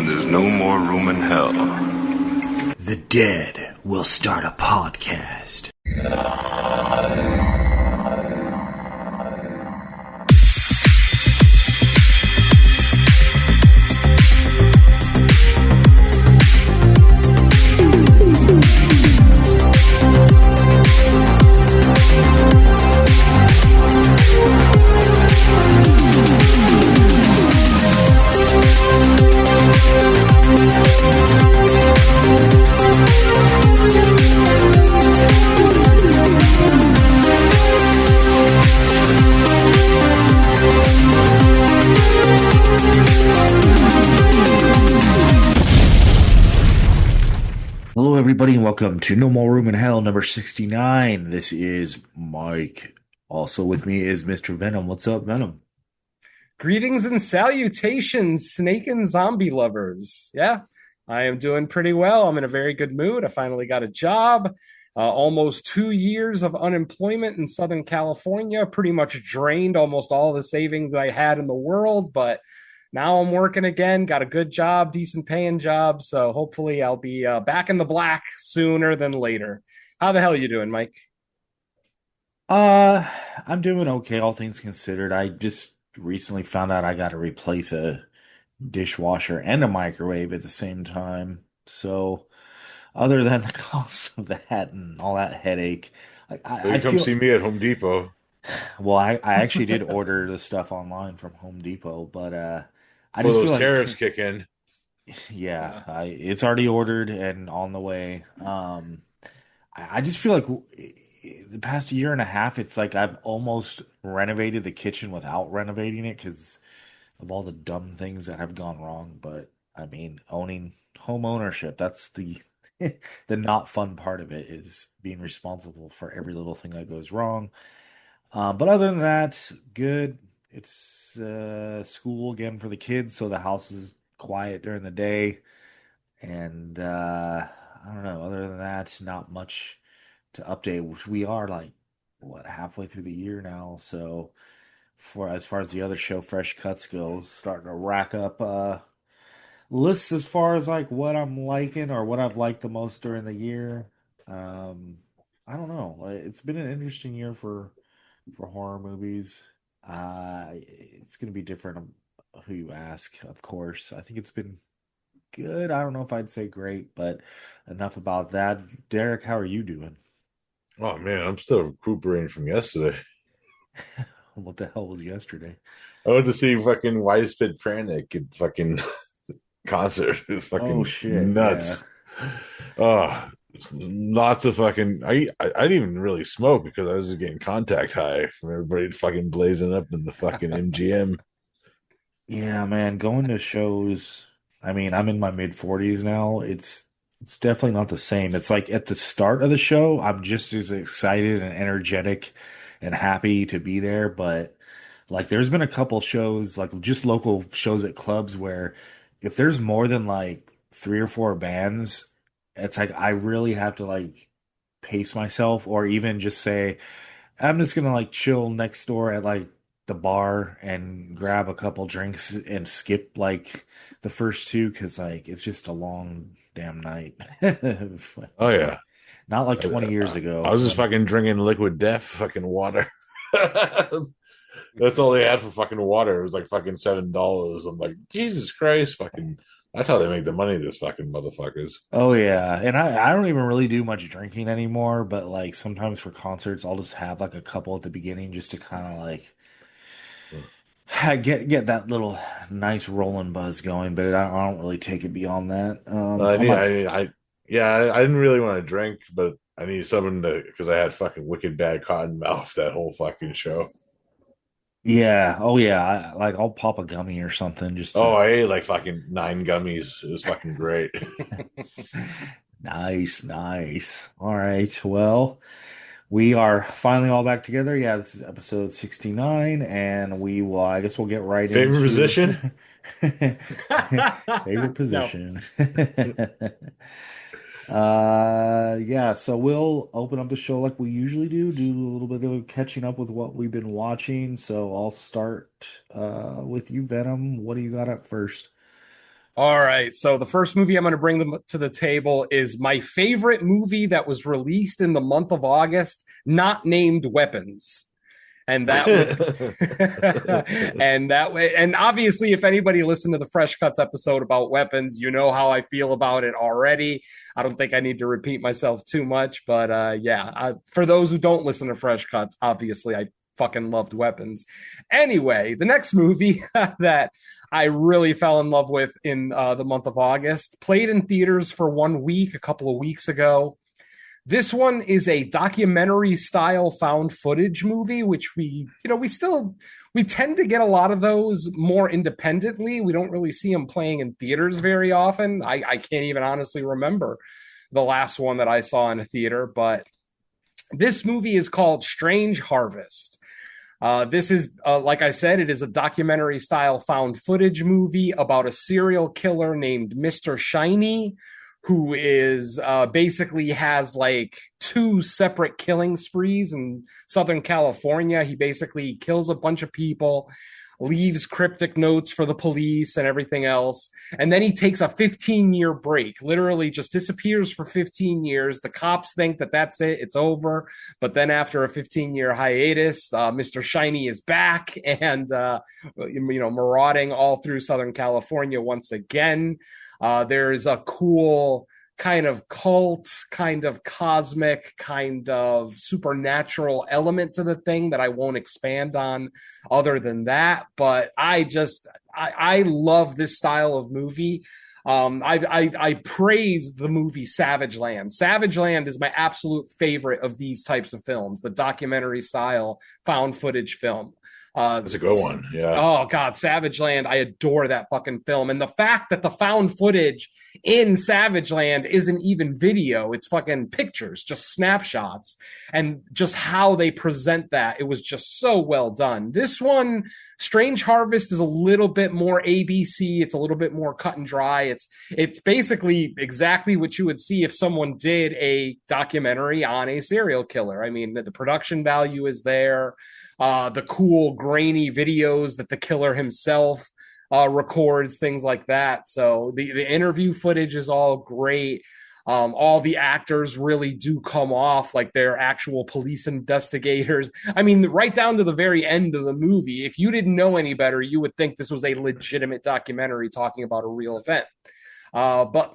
when there's no more room in hell. The dead will start a podcast. Hello, everybody, and welcome to No More Room in Hell, number 69. This is Mike. Also with me is Mr. Venom. What's up, Venom? Greetings and salutations, snake and zombie lovers. Yeah, I am doing pretty well. I'm in a very good mood. I finally got a job. Almost 2 years of unemployment in Southern California, pretty much drained almost all the savings I had in the world, but now I'm working again, got a good job, decent paying job, so hopefully I'll be back in the black sooner than later. How the hell are you doing, Mike? I'm doing okay, all things considered. I just recently found out I got to replace a dishwasher and a microwave at the same time. So, other than the cost of that and all that headache, You come see me at Home Depot. well, I actually did order the stuff online from Home Depot, but I Well, just those feel like tariffs kick in. yeah, it's already ordered and on the way. I just feel like the past year and a half, it's like I've almost renovated the kitchen without renovating it because of all the dumb things that have gone wrong. But I mean, owning home ownership, that's the the not fun part of it is being responsible for every little thing that goes wrong. But other than that, good. It's school again for the kids, so the house is quiet during the day. And I don't know. Other than that, not much to update. Which we are like what halfway through the year now. So for as far as the other show, Fresh Cuts goes, starting to rack up lists as far as like what I'm liking or what I've liked the most during the year. I don't know. It's been an interesting year for horror movies. It's going to be different who you ask, of course. I think it's been good. I don't know if I'd say great, but enough about that. Derek, how are you doing? Oh man, I'm still recuperating from yesterday. What the hell was yesterday? I went to see fucking Widespread Panic at fucking concert. It was fucking Oh shit, nuts. Oh, lots of fucking. I didn't even really smoke because I was just getting contact high from everybody fucking blazing up in the fucking MGM. Yeah, man, going to shows. I mean, I'm in my mid 40s now. It's definitely not the same. It's like at the start of the show, I'm just as excited and energetic and happy to be there, but like there's been a couple shows, like just local shows at clubs where if there's more than like three or four bands, it's like I really have to like pace myself or even just say I'm just gonna like chill next door at like the bar and grab a couple drinks and skip like the first two because like it's just a long damn night. Oh yeah, Not like 20 years I ago was just when fucking drinking liquid death, fucking water. That's all they had for fucking water. It was like fucking $7. I'm like, Jesus Christ, fucking. That's how they make the money. This fucking motherfuckers. oh yeah, and I don't even really do much drinking anymore, but like sometimes for concerts I'll just have like a couple at the beginning just to kind of like get that little nice rolling buzz going, but I don't really take it beyond that. I I'm need, not, I didn't really want to drink, but I needed something to because I had fucking wicked bad cotton mouth that whole fucking show. yeah, oh yeah, like I'll pop a gummy or something just Oh, to I ate like fucking 9 gummies. It was fucking great. nice, nice. All right, well, we are finally all back together. Yeah, this is episode 69, and we will, I guess we'll get right Favorite into position? favorite No. position. Yeah, so we'll open up the show like we usually do a little bit of catching up with what we've been watching. So I'll start with you, Venom. What do you got up first? All right. So the first movie I'm going to bring them to the table is my favorite movie that was released in the month of August, not named Weapons. And that would and that way, and obviously if anybody listened to the Fresh Cuts episode about weapons, you know how I feel about it already. I don't think I need to repeat myself too much, but for those who don't listen to Fresh Cuts, obviously I fucking loved weapons. Anyway, the next movie that I really fell in love with in the month of August played in theaters for 1 week a couple of weeks ago. This one is a documentary style found footage movie, which we tend to get a lot of those more independently. We don't really see them playing in theaters very often. I can't even honestly remember the last one that I saw in a theater, but this movie is called Strange Harvest. This is, like I said, it is a documentary style found footage movie about a serial killer named Mr. Shiny, who is basically has like two separate killing sprees in Southern California. He basically kills a bunch of people, leaves cryptic notes for the police and everything else. And then he takes a 15-year break, literally just disappears for 15 years. The cops think that that's it, it's over. But then after a 15-year hiatus, Mr. Shiny is back and, marauding all through Southern California once again. There's a cool kind of cult, kind of cosmic, kind of supernatural element to the thing that I won't expand on other than that. But I love this style of movie. I praise the movie Savage Land. Savage Land is my absolute favorite of these types of films, the documentary style found footage film. That's a good one. Yeah. Oh God, Savage Land. I adore that fucking film. And the fact that the found footage in Savage Land isn't even video, it's fucking pictures, just snapshots, and just how they present that. It was just so well done. This one, Strange Harvest, is a little bit more ABC. It's a little bit more cut and dry. It's basically exactly what you would see if someone did a documentary on a serial killer. I mean, the production value is there. The cool grainy videos that the killer himself records, things like that. So the interview footage is all great. All the actors really do come off like they're actual police investigators. I mean, right down to the very end of the movie, if you didn't know any better, you would think this was a legitimate documentary talking about a real event. But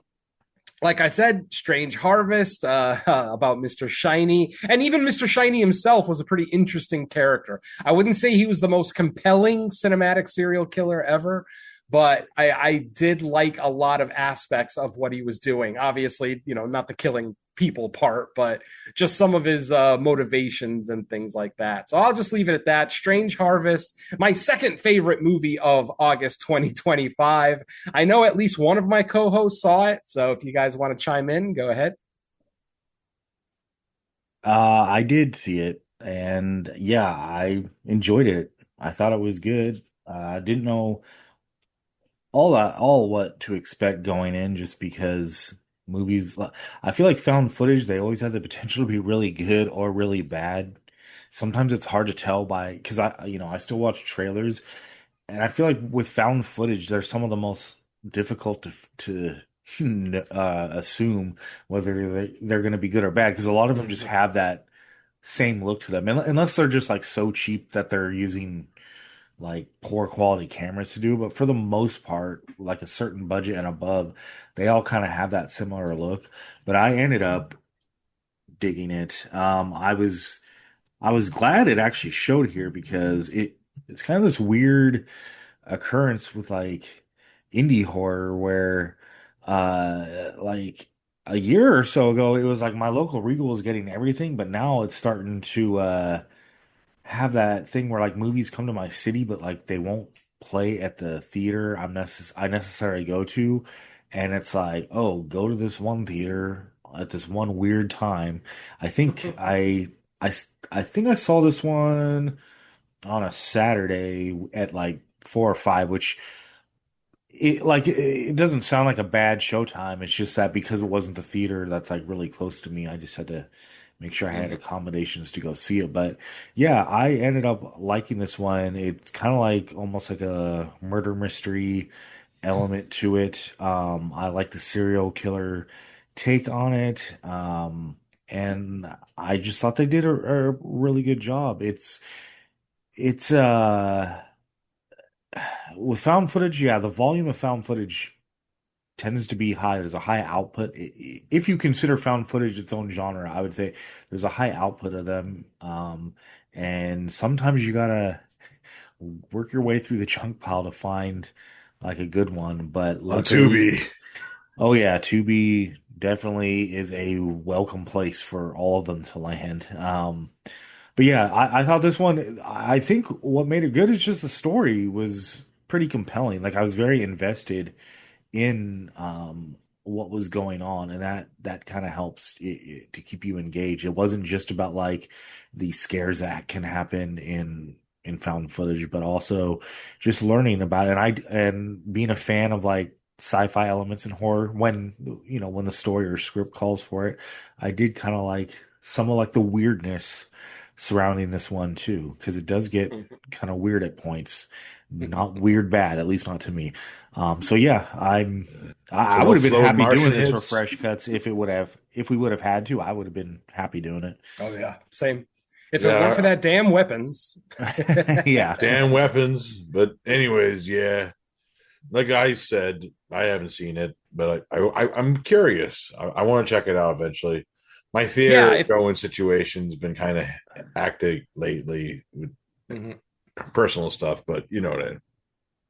like I said, Strange Harvest, about Mr. Shiny. And even Mr. Shiny himself was a pretty interesting character. I wouldn't say he was the most compelling cinematic serial killer ever, but I did like a lot of aspects of what he was doing. Obviously, not the killing people part, but just some of his motivations and things like that. So I'll just leave it at that. Strange Harvest, my second favorite movie of August 2025. I know at least one of my co-hosts saw it, so if you guys want to chime in, go ahead. I did see it, and yeah, I enjoyed it. I thought it was good. I didn't know all what to expect going in, just because movies, I feel like found footage, they always have the potential to be really good or really bad. Sometimes it's hard to tell by, because I still watch trailers, and I feel like with found footage, they're some of the most difficult to assume whether they're going to be good or bad, because a lot of them just have that same look to them, unless they're just like so cheap that they're using like poor quality cameras to do. But for the most part, like a certain budget and above, they all kind of have that similar look. But I ended up digging it. I was glad it actually showed here, because it's kind of this weird occurrence with like indie horror where like a year or so ago it was like my local Regal was getting everything, but now it's starting to have that thing where like movies come to my city, but like they won't play at the theater I necessarily go to, and it's like, oh, go to this one theater at this one weird time. I think I I think I saw this one on a Saturday at like 4 or 5, which it doesn't sound like a bad showtime. It's just that because it wasn't the theater that's like really close to me, I just had to make sure I had accommodations to go see it. But yeah, I ended up liking this one. It's kind of like almost like a murder mystery, element to it. I like the serial killer take on it. And I just thought they did a really good job. It's with found footage, yeah, the volume of found footage tends to be high. There's a high output. If you consider found footage its own genre, I would say there's a high output of them. And sometimes you gotta work your way through the chunk pile to find like a good one. But On luckily, Tubi. oh yeah, Tubi definitely is a welcome place for all of them to land. But yeah, I thought this one, I think what made it good is just the story was pretty compelling. Like I was very invested in what was going on, and that kind of helps to keep you engaged. It wasn't just about like the scares that can happen in found footage, but also just learning about it. And being a fan of like sci-fi elements in horror when when the story or script calls for it, I did kind of like some of like the weirdness surrounding this one too, because it does get kind of weird at points. Not weird bad, at least not to me. So yeah, I would have been Float happy doing Martian this for hits. fresh cuts if we would have had to. I would have been happy doing it. Oh yeah, same. If it weren't for Yeah, that damn weapons. Yeah. damn weapons. But anyways, yeah. Like I said, I haven't seen it, but I'm curious. I want to check it out eventually. My Yeah, theater going situation's been kind of hectic lately with Mhm. personal stuff, but you know what I mean.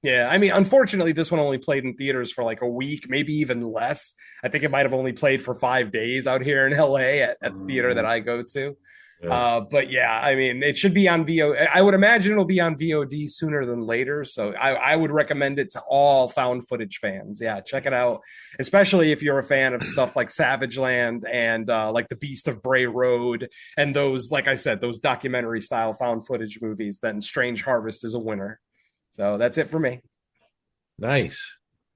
Yeah, I mean, unfortunately, this one only played in theaters for like a week, maybe even less. I think it might have only played for 5 days out here in LA at the theater that I go to. Yeah. But yeah, I mean, it should be on VO. I would imagine it'll be on VOD sooner than later. So I would recommend it to all found footage fans. Yeah, check it out, especially if you're a fan of stuff like Savage Land and like The Beast of Bray Road and those, like I said, those documentary style found footage movies. Then Strange Harvest is a winner. So that's it for me. Nice.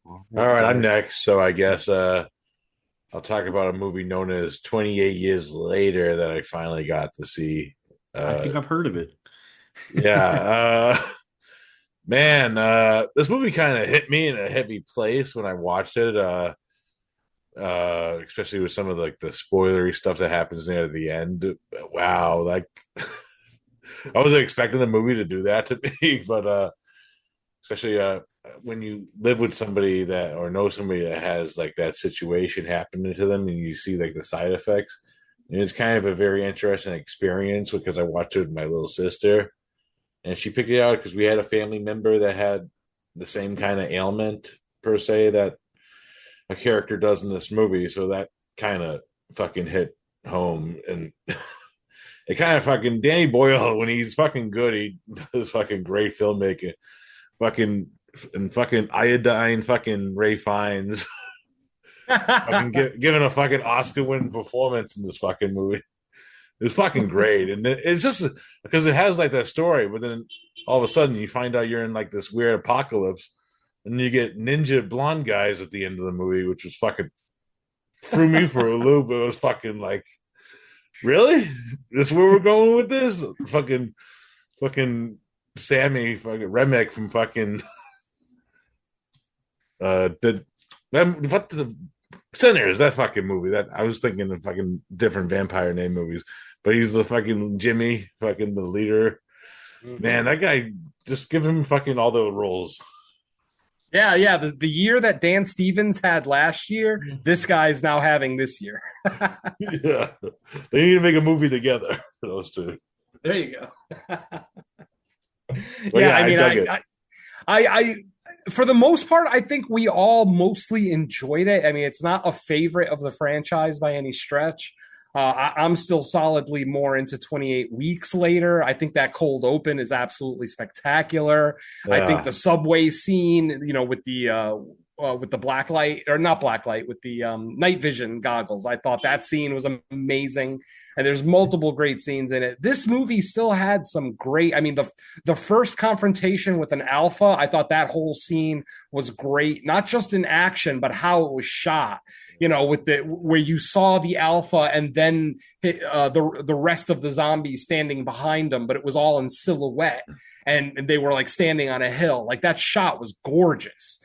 All right, I'm next. So I guess I'll talk about a movie known as 28 Years Later that I finally got to see. I think I've heard of it. Yeah. Man, this movie kind of hit me in a heavy place when I watched it. Especially with some of like the spoilery stuff that happens near the end. Wow, like I wasn't expecting the movie to do that to me, but especially when you live with somebody that or know somebody that has like that situation happening to them and you see like the side effects. And it's kind of a very interesting experience because I watched it with my little sister and she picked it out because we had a family member that had the same kind of ailment per se that a character does in this movie. So that kind of fucking hit home and it kind of fucking Danny Boyle when he's fucking good, he does fucking great filmmaking. Fucking iodine fucking Ray Fiennes fucking giving a fucking Oscar winning performance in this fucking movie. It's fucking great. And it's just because it has like that story, but then all of a sudden you find out you're in like this weird apocalypse and you get ninja blonde guys at the end of the movie, which was fucking threw me for a loop. It was fucking like, really? This is where we're going with this? Fucking Sammy fucking Remick from fucking the what the Sinners, that fucking movie. That I was thinking of fucking different vampire name movies, but he's the fucking Jimmy, fucking the leader. Man, that guy, just give him fucking all the roles. Yeah. The year that Dan Stevens had last year, this guy's now having this year. Yeah, they need to make a movie together for those two. There you go. But Yeah, I mean, dug it. I for the most part, I think we all mostly enjoyed it. I mean, it's not a favorite of the franchise by any stretch. I'm still solidly more into 28 Weeks Later. I think that cold open is absolutely spectacular. I think the subway scene, with the black light or not black light with the night vision goggles. I thought that scene was amazing. And there's multiple great scenes in it. This movie still had some great, I mean, the first confrontation with an alpha, I thought that whole scene was great, not just in action, but how it was shot, with where you saw the alpha and then the rest of the zombies standing behind them, but it was all in silhouette and they were like standing on a hill. Like that shot was gorgeous.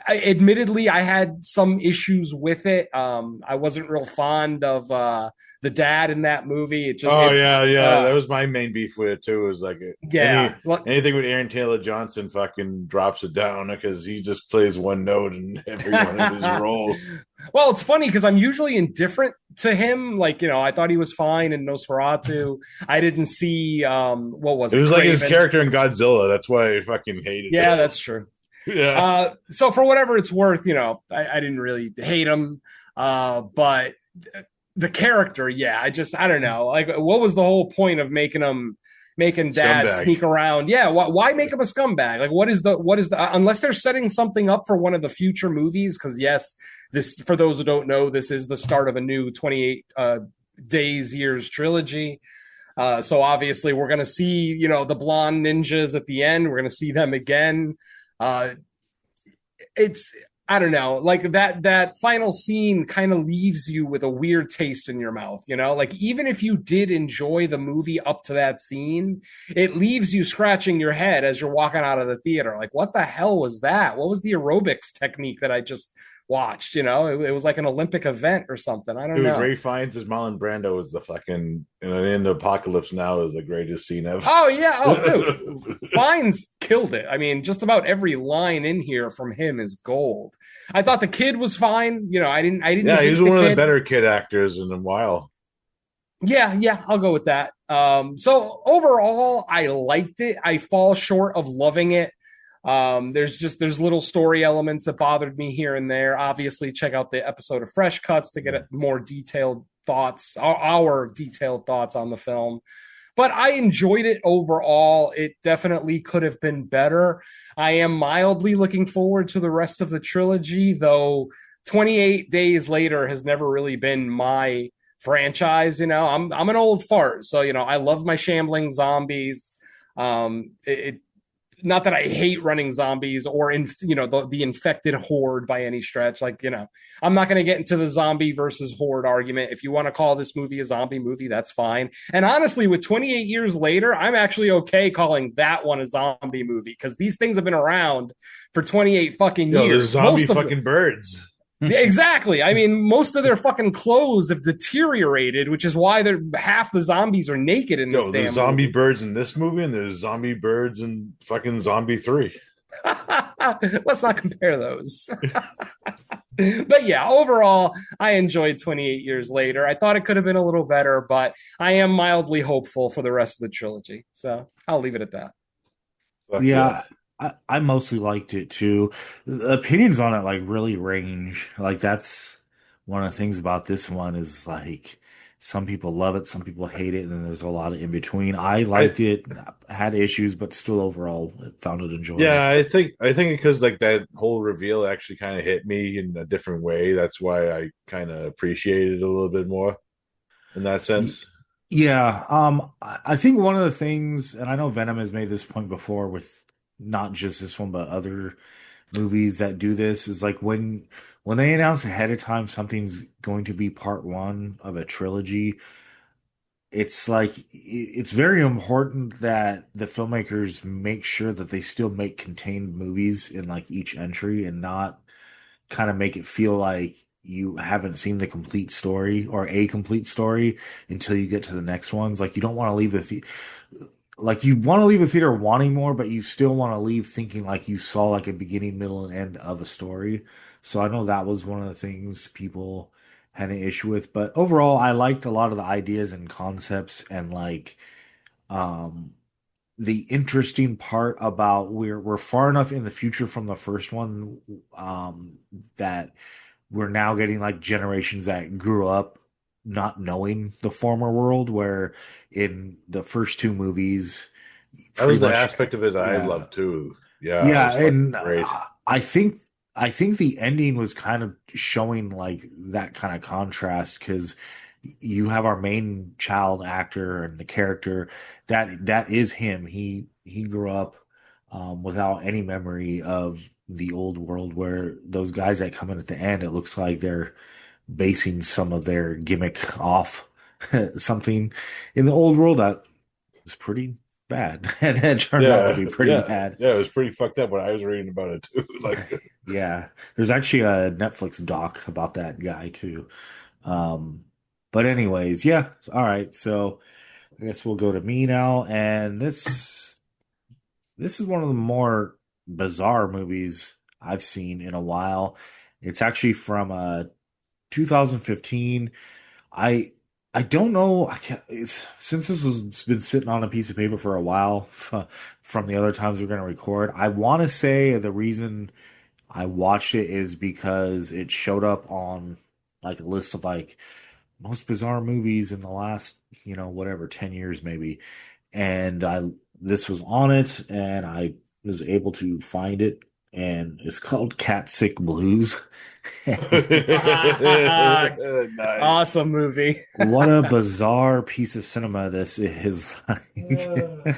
Admittedly, I had some issues with it. I wasn't real fond of the dad in that movie. It just Oh it yeah, yeah. That uh, was my main beef with it too. Is like yeah. Well, anything with Aaron Taylor Johnson fucking drops it down because he just plays one note in every one of his roles. well, it's funny because I'm usually indifferent to him. Like, I thought he was fine in Nosferatu. I didn't see what was It it, was like his Craven. character in Godzilla. That's why I fucking hated Yeah, it. that's true. Yeah. So for whatever it's worth, I didn't really hate him. But the character, yeah, I don't know. Like, what was the whole point of making dad Scumbag. sneak around? Yeah, why make him a scumbag? Like, unless they're setting something up for one of the future movies? Because yes, this, for those who don't know, this is the start of a new 28 days years trilogy. So obviously we're going to see, the blonde ninjas at the end. We're going to see them again. Uh, it's I don't know, like that final scene kind of leaves you with a weird taste in your mouth, like even if you did enjoy the movie up to that scene, it leaves you scratching your head as you're walking out of the theater. Like, what the hell was that? What was the aerobics technique that I just watched? It was like an Olympic event or something. I don't Dude, know. Ray Fiennes as Marlon Brando is the fucking in the apocalypse now is the greatest scene ever. Oh yeah, dude, Fiennes killed it. I mean, just about every line in here from him is gold. I thought the kid was fine. I didn't Yeah, hate he's the one of the kid. better kid actors in a while. Yeah, I'll go with that. So overall, I liked it. I fall short of loving it. There's little story elements that bothered me here and there. Obviously, check out the episode of Fresh Cuts to get more detailed thoughts, our detailed thoughts on the film. But I enjoyed it overall. It definitely could have been better. I am mildly looking forward to the rest of the trilogy, though 28 Days Later has never really been my franchise. I'm an old fart, so I love my shambling zombies. It not that I hate running zombies or the infected horde by any stretch. Like, I'm not going to get into the zombie versus horde argument. If you want to call this movie a zombie movie, that's fine. And honestly, with 28 years later, I'm actually okay calling that one a zombie movie because these things have been around for 28 fucking Yo, years. there's zombie fucking birds. Yeah, exactly. I mean, most of their fucking clothes have deteriorated, which is why half the zombies are naked in this Yo, damn there's zombie movie. birds in this movie, and there's zombie birds in fucking Zombie 3. Let's not compare those. But yeah, overall, I enjoyed 28 Years Later. I thought it could have been a little better, but I am mildly hopeful for the rest of the trilogy. So I'll leave it at that. Fuck Yeah, I mostly liked it too. The opinions on it like really range. Like that's one of the things about this one is like some people love it, some people hate it, and then there's a lot of in between. I I liked it, had issues, but still overall found it enjoyable. yeah, I think because like that whole reveal actually kind of hit me in a different way. That's why I kind of appreciated it a little bit more in that Y- sense. Yeah, I think one of the things, and I know Venom has made this point before with not just this one, but other movies that do this, is like when they announce ahead of time something's going to be part one of a trilogy, it's like it's very important that the filmmakers make sure that they still make contained movies in like each entry and not kind of make it feel like you haven't seen the complete story or a complete story until you get to the next ones. Like you don't want to leave like you want to leave the theater wanting more, but you still want to leave thinking like you saw like a beginning, middle, and end of a story. So I know that was one of the things people had an issue with, but overall, I liked a lot of the ideas and concepts and like um the interesting part about we're far enough in the future from the first one that we're now getting like generations that grew up not knowing the former world where in the first two movies That was pretty the much aspect of it I yeah loved too. Yeah, it yeah was fucking and great. I think the ending was kind of showing like that kind of contrast because you have our main child actor and the character that is him. He grew up without any memory of the old world where those guys that come in at the end, it looks like they're basing some of their gimmick off something in the old world that was pretty bad, and it turns out to Yeah, be pretty yeah, bad. yeah. It was pretty fucked up when I was reading about it too. Like, Yeah, there's actually a Netflix doc about that guy too. Um, but anyways, yeah. All right, so I guess we'll go to me now, and this is one of the more bizarre movies I've seen in a while. It's actually from 2015. I I don't know. I can't, since this was it's been sitting on a piece of paper for a while from the other times we're going to record. I want to say the reason I watched it is because it showed up on like a list of like most bizarre movies in the last, whatever, 10 years maybe. And this was on it and I was able to find it and it's called Cat Sick Blues. nice. Awesome movie. What a bizarre piece of cinema this is. Like,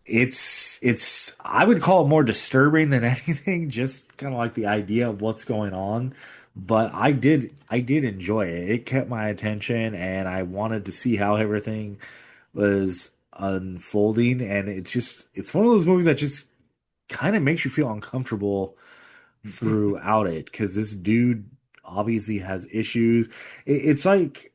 it's I would call it more disturbing than anything, just kind of like the idea of what's going on. But I did enjoy it. It kept my attention and I wanted to see how everything was unfolding and it's one of those movies that just kind of makes you feel uncomfortable throughout it because this dude obviously has issues. It's like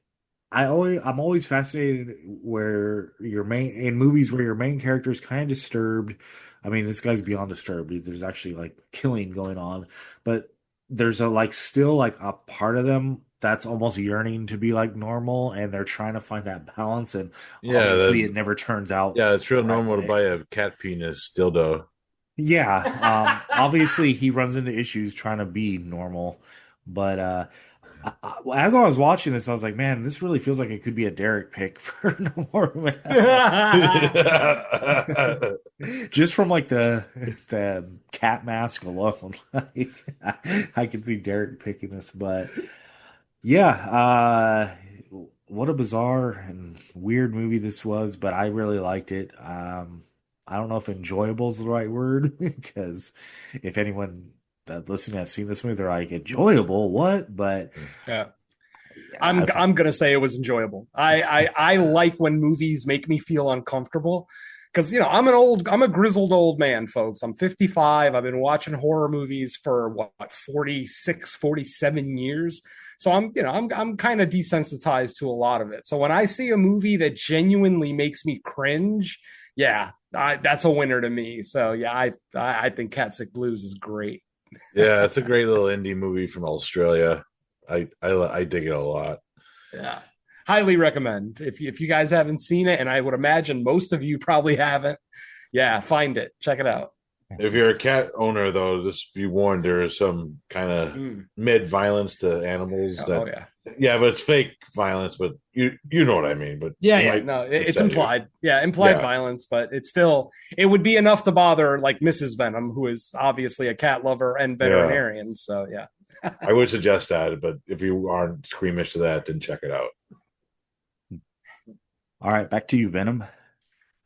I'm always fascinated where your main in movies where your main character is kind of disturbed. I mean, this guy's beyond disturbed. There's actually like killing going on, but there's a like still like a part of them that's almost yearning to be like normal, and they're trying to find that balance. And Yeah, obviously, it never turns out yeah. It's the real right normal to way. buy a cat penis dildo. Yeah, obviously he runs into issues trying to be normal, but as I was watching this, I was like, man, this really feels like it could be a Derek pick for No More Room in Hell. Just from like the cat mask alone, like I can see Derek picking this, but yeah, what a bizarre and weird movie this was, but I really liked it. I don't know if enjoyable is the right word because if anyone that listening has seen this movie, they're like enjoyable, what? But Yeah. yeah, I'm gonna say it was enjoyable. I like when movies make me feel uncomfortable because I'm a grizzled old man, folks. I'm 55. I've been watching horror movies for what 46, 47 years. So I'm kind of desensitized to a lot of it. So when I see a movie that genuinely makes me cringe, yeah, that's a winner to me. So yeah, I think Cat Sick Blues is great. Yeah, it's a great little indie movie from Australia. I dig it a lot. Yeah. Highly recommend. If you guys haven't seen it, and I would imagine most of you probably haven't, yeah, find it. Check it out. If you're a cat owner, though, just be warned there is some kind of Mm. mid violence to animals. Oh That yeah. yeah, but it's fake violence. But you know what I mean. But Yeah, it yeah. might No, it's upset you. implied. Yeah, implied Yeah. violence, but it would be enough to bother like Mrs. Venom, who is obviously a cat lover and Yeah, veterinarian. So yeah. I would suggest that. But if you aren't squeamish to that, then check it out. all right, back to you, Venom.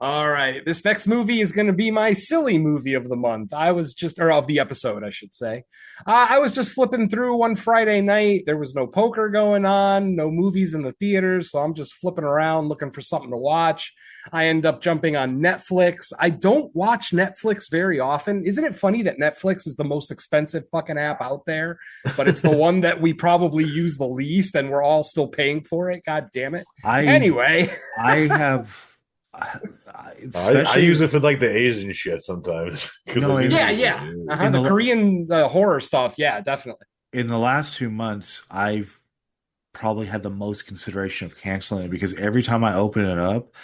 All right. This next movie is going to be my silly movie of the month. Or of the episode, I should say. I was just flipping through one Friday night. There was no poker going on, no movies in the theaters. So I'm just flipping around looking for something to watch. I end up jumping on Netflix. I don't watch Netflix very often. Isn't it funny that Netflix is the most expensive fucking app out there, but it's the one that we probably use the least and we're all still paying for it? God damn it. I Anyway. I have I especially use it for like the Asian shit sometimes. 'Cause No, I do- Yeah, yeah. In The the- Korean horror stuff. Yeah, definitely. in the last 2 months, I've probably had the most consideration of canceling it because every time I open it up,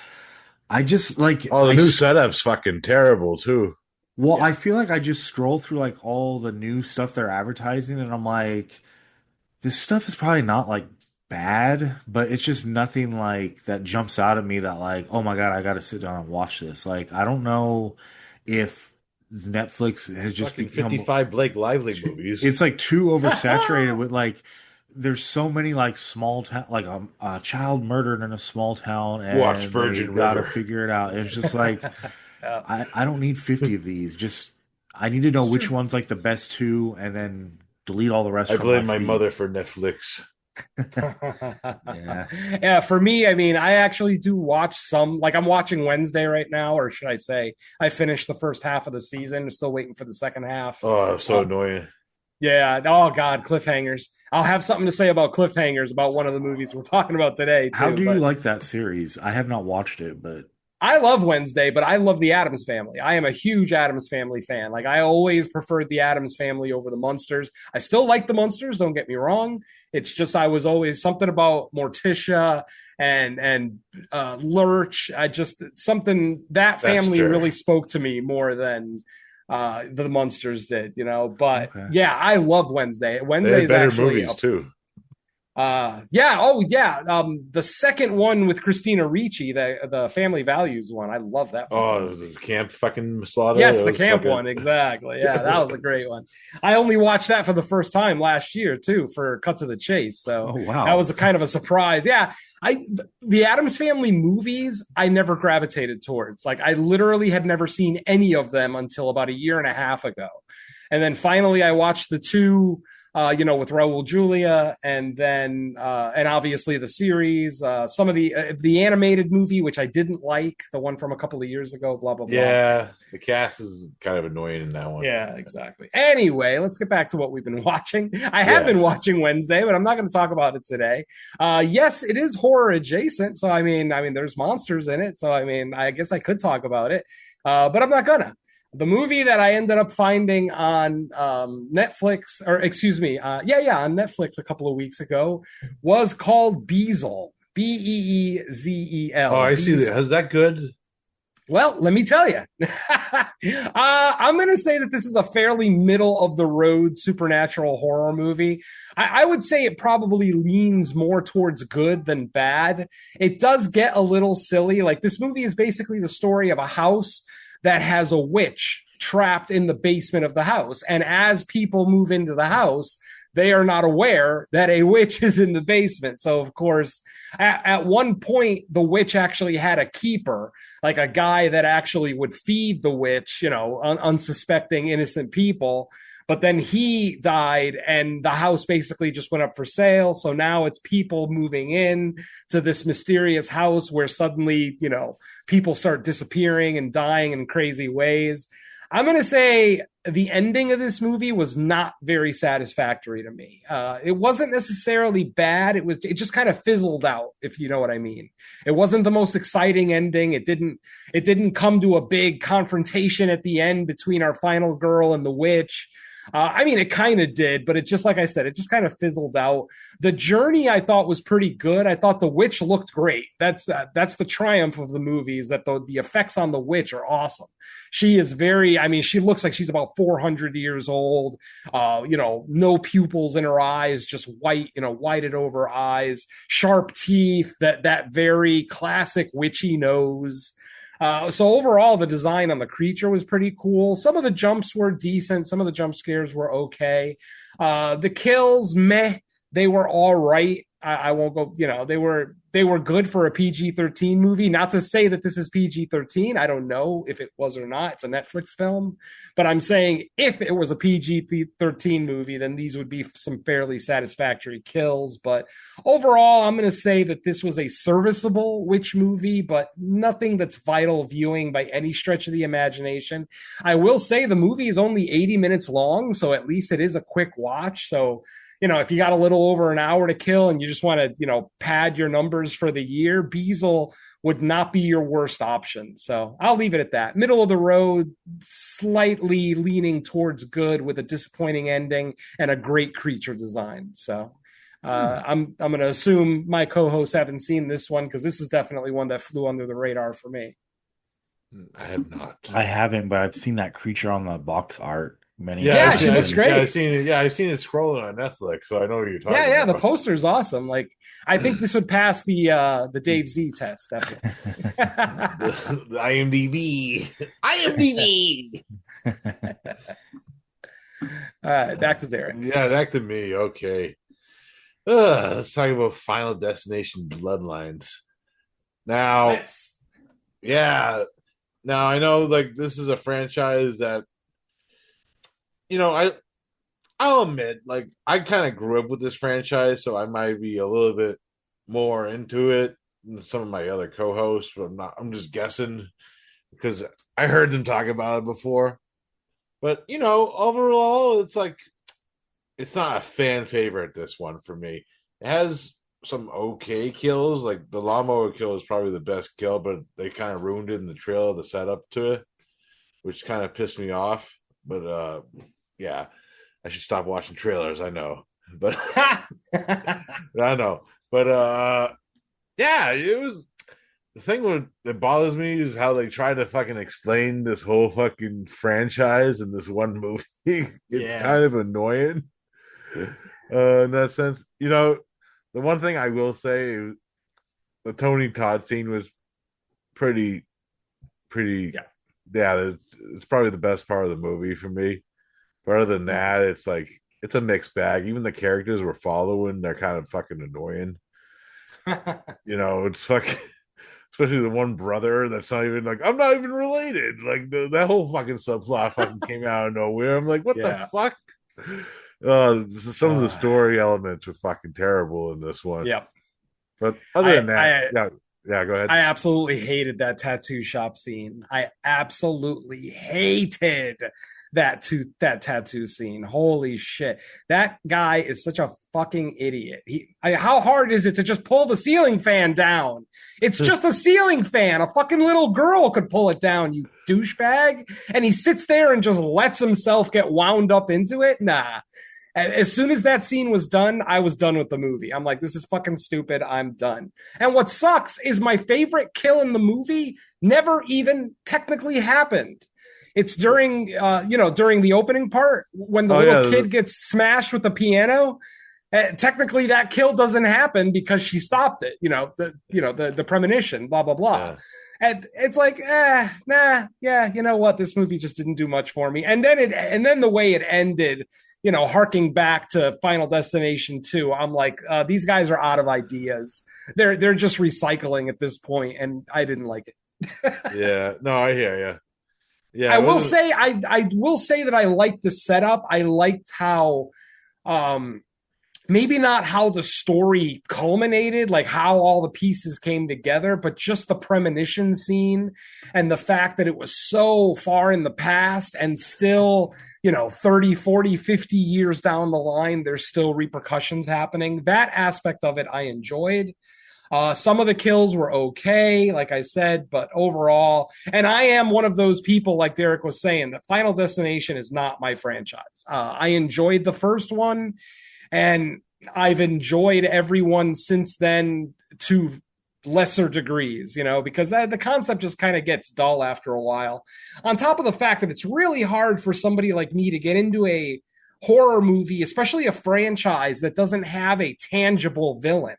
I just like Oh, the new setup's fucking terrible too. well, Yeah. I feel like I just scroll through like all the new stuff they're advertising, and I'm like, this stuff is probably not like bad, but it's just nothing like that jumps out at me that like, oh my God, I got to sit down and watch this. Like, I don't know if Netflix has just Fucking become 55 Blake Lively movies. it's like too oversaturated with like there's so many like small town like a child murdered in a small town and Watch they Virgin gotta River. figure it out. It's just like Yeah. I don't need 50 of these. Just I need to know It's which true. one's like the best two and then delete all the rest I from blame my feed. mother for Netflix. Yeah. Yeah, for me, I mean, I actually do watch some, like I'm watching Wednesday right now, or should I say, I finished the first half of the season, still waiting for the second half. Oh, so Um, annoying. yeah, oh God, cliffhangers. I'll have something to say about cliffhangers about one of the movies we're talking about today, How too. do you But like that series? I have not watched it, but I love Wednesday, but I love the Addams Family. I am a huge Addams Family fan. Like I always preferred the Addams Family over the Munsters. I still like the Munsters, don't get me wrong. It's just I was always something about Morticia and Lurch. I just something that family Fester. really spoke to me more than the Munsters did, you know. But okay. yeah, I love Wednesday. They Wednesday had is better actually movies too. yeah, oh yeah. The second one with Christina Ricci, the Family Values one, I love that. Oh, the camp fucking slaughter. Yes, That the was camp fucking- one, exactly. Yeah, that was a great one. I only watched that for the first time last year too, for Cut to the Chase. So Oh wow. that was a kind of a surprise. Yeah, the Addams Family movies I never gravitated towards. Like I literally had never seen any of them until about a year and a half ago, and then finally I watched the two. With Raul Julia, and then and obviously the series, some of the animated movie, which I didn't like, the one from a couple of years ago, blah blah blah. Yeah, the cast is kind of annoying in that one. Yeah, exactly. Anyway, let's get back to what we've been watching. I have been watching Wednesday, but I'm not going to talk about it today. Yes, it is horror adjacent, so I mean, there's monsters in it, so I mean, I guess I could talk about it, but I'm not gonna. The movie that I ended up finding on Netflix, or excuse me, on Netflix a couple of weeks ago, was called Beezel. Beezel. Oh, I see that. Is that good? Well, let me tell you. I'm going to say that this is a fairly middle of the road supernatural horror movie. I would say it probably leans more towards good than bad. It does get a little silly. Like this movie is basically the story of a house that has a witch trapped in the basement of the house. And as people move into the house, they are not aware that a witch is in the basement. So, of course, at one point, the witch actually had a keeper, like a guy that actually would feed the witch, unsuspecting innocent people. But then he died and the house basically just went up for sale. So now it's people moving in to this mysterious house where suddenly, people start disappearing and dying in crazy ways. I'm going to say the ending of this movie was not very satisfactory to me. It wasn't necessarily bad. It just kind of fizzled out, if you know what I mean. It wasn't the most exciting ending. It didn't come to a big confrontation at the end between our final girl and the witch. It kind of did, but it just, like I said, it just kind of fizzled out. The journey I thought was pretty good. I thought the witch looked great. That's the triumph of the movie, is that the effects on the witch are awesome. She is she looks like she's about 400 years old. No pupils in her eyes, just white, whited over eyes, sharp teeth, that very classic witchy nose. So overall, the design on the creature was pretty cool. Some of the jumps were decent. Some of the jump scares were okay. The kills, meh, they were all right. I won't go, they were good for a PG-13 movie. Not to say that this is PG-13. I don't know if it was or not. It's a Netflix film. But I'm saying if it was a PG-13 movie, then these would be some fairly satisfactory kills. But overall, I'm going to say that this was a serviceable witch movie, but nothing that's vital viewing by any stretch of the imagination. I will say the movie is only 80 minutes long, so at least it is a quick watch. So if you got a little over an hour to kill and you just want to, pad your numbers for the year, Beezel would not be your worst option. So I'll leave it at that. Middle of the road, slightly leaning towards good with a disappointing ending and a great creature design. So I'm going to assume my co-hosts haven't seen this one, because this is definitely one that flew under the radar for me. I have not. I haven't, but I've seen that creature on the box art many Yeah, times. she looks great. Yeah, I've seen it scrolling on Netflix, so I know what you're talking about. Yeah, the poster's awesome. Like, I think this would pass the Dave Z test, definitely. The IMDb. IMDb. Back to Derek. Yeah, back to me. Okay. Let's talk about Final Destination Bloodlines. Now, Now I know, like, this is a franchise that, I'll admit, like I kind of grew up with this franchise, so I might be a little bit more into it than some of my other co-hosts, but I'm not. I'm just guessing because I heard them talk about it before. But overall, it's like it's not a fan favorite. This one for me, it has some okay kills. Like the lawnmower kill is probably the best kill, but they kind of ruined it in the trailer, the setup to it, which kind of pissed me off. But yeah, I should stop watching trailers. I know, but I know, but yeah, it was the thing that bothers me is how they try to fucking explain this whole fucking franchise in this one movie. It's kind of annoying in that sense. The one thing I will say is the Tony Todd scene was pretty. Yeah, it's probably the best part of the movie for me. But other than that, it's like it's a mixed bag. Even the characters we're following, they're kind of fucking annoying. It's fucking, especially the one brother that's not even like I'm not even related. Like that whole fucking subplot fucking came out of nowhere. I'm like, what the fuck? Some of the story elements were fucking terrible in this one. Yep. But other than that, yeah, go ahead. I absolutely hated that tattoo shop scene. I absolutely hated that tattoo scene. Holy shit. That guy is such a fucking idiot. How hard is it to just pull the ceiling fan down? It's just a ceiling fan. A fucking little girl could pull it down, you douchebag. And he sits there and just lets himself get wound up into it. Nah. As soon as that scene was done, I was done with the movie. I'm like, this is fucking stupid. I'm done. And what sucks is my favorite kill in the movie never even technically happened. It's during the opening part when the little kid gets smashed with the piano. Technically, that kill doesn't happen because she stopped it. The premonition, blah blah blah. Yeah. And it's like, nah, yeah. You know what? This movie just didn't do much for me. And then the way it ended, harking back to Final Destination 2, I'm like, these guys are out of ideas. They're just recycling at this point, and I didn't like it. Yeah, no, I hear you. Yeah, I will say that I liked the setup. I liked how, maybe not how the story culminated, like how all the pieces came together, but just the premonition scene and the fact that it was so far in the past and still, 30, 40, 50 years down the line, there's still repercussions happening. That aspect of it I enjoyed. Some of the kills were okay, like I said, but overall, and I am one of those people, like Derek was saying, that Final Destination is not my franchise. I enjoyed the first one, and I've enjoyed everyone since then to lesser degrees, because the concept just kind of gets dull after a while. On top of the fact that it's really hard for somebody like me to get into a horror movie, especially a franchise that doesn't have a tangible villain.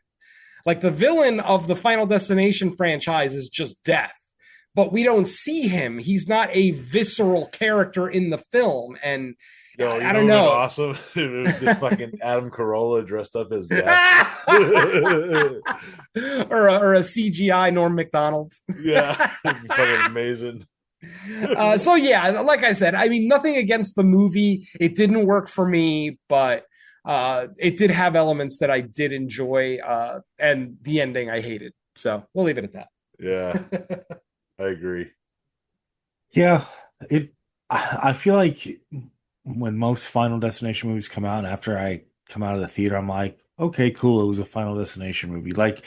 Like the villain of the Final Destination franchise is just death, but we don't see him. He's not a visceral character in the film. And I don't know. Awesome. It was just fucking Adam Carolla dressed up as death. or a CGI Norm Macdonald. Yeah. Fucking amazing. So yeah, like I said, I mean, nothing against the movie. It didn't work for me, but it did have elements that I did enjoy, and the ending I hated. So we'll leave it at that. Yeah, I agree. Yeah, I feel like when most Final Destination movies come out, after I come out of the theater, I'm like, okay, cool, it was a Final Destination movie. Like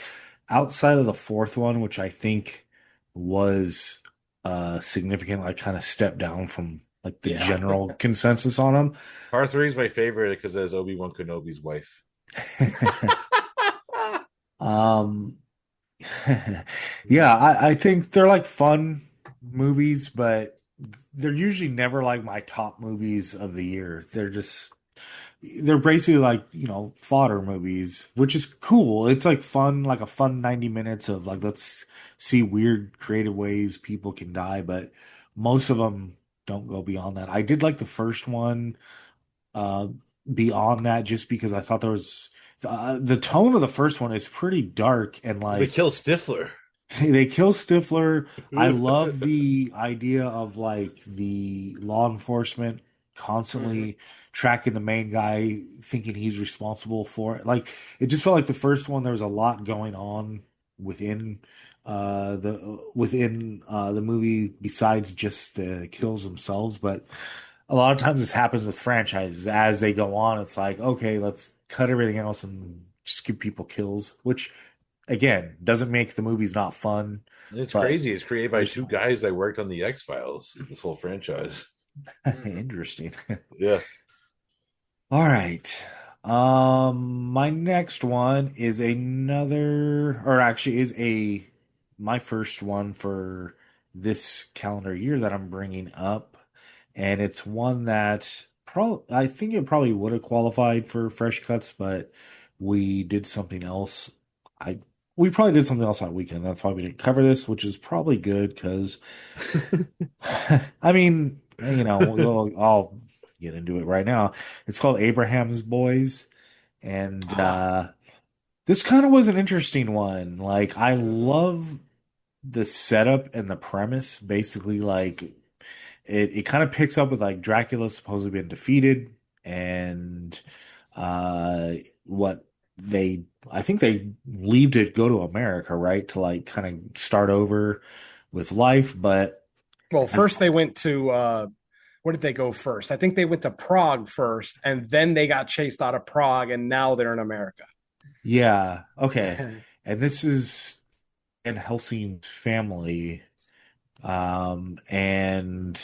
outside of the fourth one, which I think was significant, like kind of step down from like the general consensus on them. Part 3 is my favorite because there's Obi-Wan Kenobi's wife. Yeah, I think they're like fun movies, but they're usually never like my top movies of the year. They're basically like, fodder movies, which is cool. It's like fun, like a fun 90 minutes of like, let's see weird creative ways people can die, but most of them don't go beyond that. I did like the first one beyond that, just because I thought there was the tone of the first one is pretty dark, and like they kill Stifler. They kill Stifler. I love the idea of like the law enforcement constantly tracking the main guy, thinking he's responsible for it. Like it just felt like the first one. There was a lot going on within the movie besides just the kills themselves. But a lot of times this happens with franchises as they go on. It's like, okay, let's cut everything else and just give people kills, which again doesn't make the movies not fun. It's But crazy. It's created by two guys that worked on the X-Files, this whole franchise. interesting. Yeah. All right. My next one is another, or actually is my first one for this calendar year that I'm bringing up, and it's one that I think it probably would have qualified for fresh cuts, but we did something else. I we probably did something else that weekend. That's why we didn't cover this, which is probably good because I mean, I'll get into it right now. It's called Abraham's Boys, and this kind of was an interesting one. Like, I love the setup and the premise. Basically, like it kind of picks up with like Dracula supposedly being defeated, and what I think they leave to go to America, right? To like kind of start over with life, but Well, first they went to where did they go first? I think they went to Prague first, and then they got chased out of Prague, and now they're in America. yeah, okay. And this is Van Helsing's family, and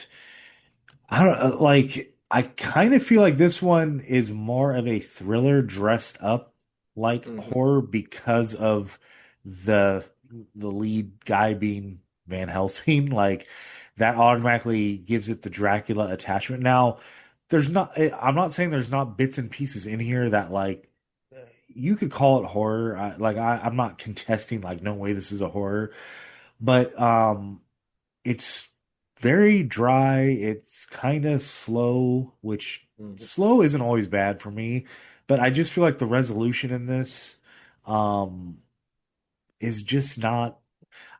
I don't like. I kind of feel like this one is more of a thriller dressed up like horror because of the lead guy being Van Helsing. Like that automatically gives it the Dracula attachment. Now, there's not. I'm not saying there's not bits and pieces in here that like you could call it horror. I'm not contesting like no way this is a horror, but it's very dry. It's kind of slow, which slow isn't always bad for me, but I just feel like the resolution in this is just not.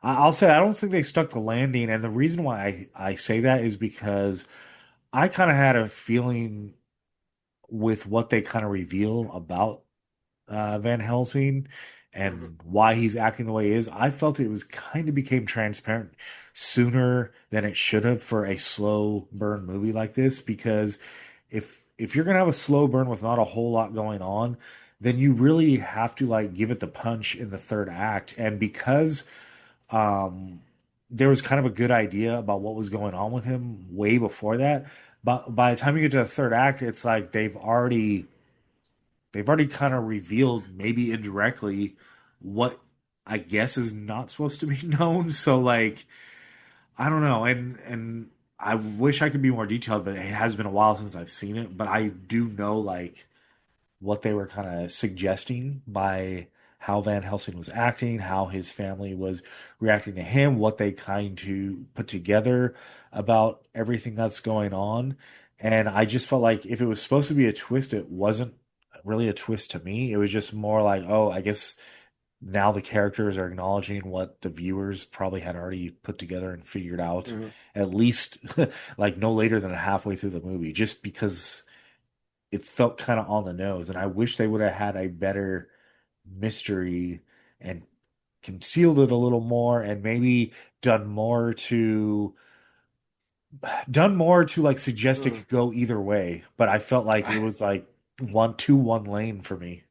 I'll say I don't think they stuck the landing, and the reason why I say that is because I kind of had a feeling with what they kind of reveal about Van Helsing and why he's acting the way he is. I felt it was kind of became transparent sooner than it should have for a slow burn movie like this. Because if you're gonna have a slow burn with not a whole lot going on, then you really have to like give it the punch in the third act. And because there was kind of a good idea about what was going on with him way before that, but by the time you get to the third act, it's like they've already kind of revealed, maybe indirectly, what I guess is not supposed to be known. So like, I don't know, and I wish I could be more detailed, but it has been a while since I've seen it. But I do know like what they were kind of suggesting by how Van Helsing was acting, how his family was reacting to him, what they kind to put together about everything that's going on. And I just felt like if it was supposed to be a twist, it wasn't really a twist to me. It was just more like, oh, I guess now the characters are acknowledging what the viewers probably had already put together and figured out at least like no later than halfway through the movie, just because it felt kind of on the nose. And I wish they would have had a better mystery and concealed it a little more and maybe done more to like suggest it could go either way. But I felt like it was like one lane for me.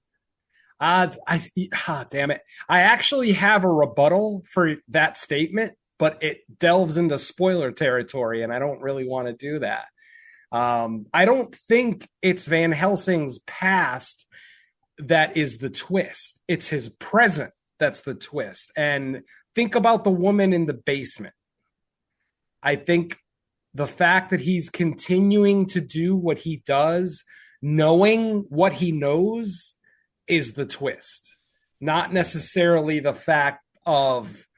Damn it. I actually have a rebuttal for that statement, but it delves into spoiler territory, and I don't really want to do that. I don't think it's Van Helsing's past that is the twist. It's his present that's the twist. And think about the woman in the basement. I think the fact that he's continuing to do what he does, knowing what he knows, is the twist, not necessarily the fact of,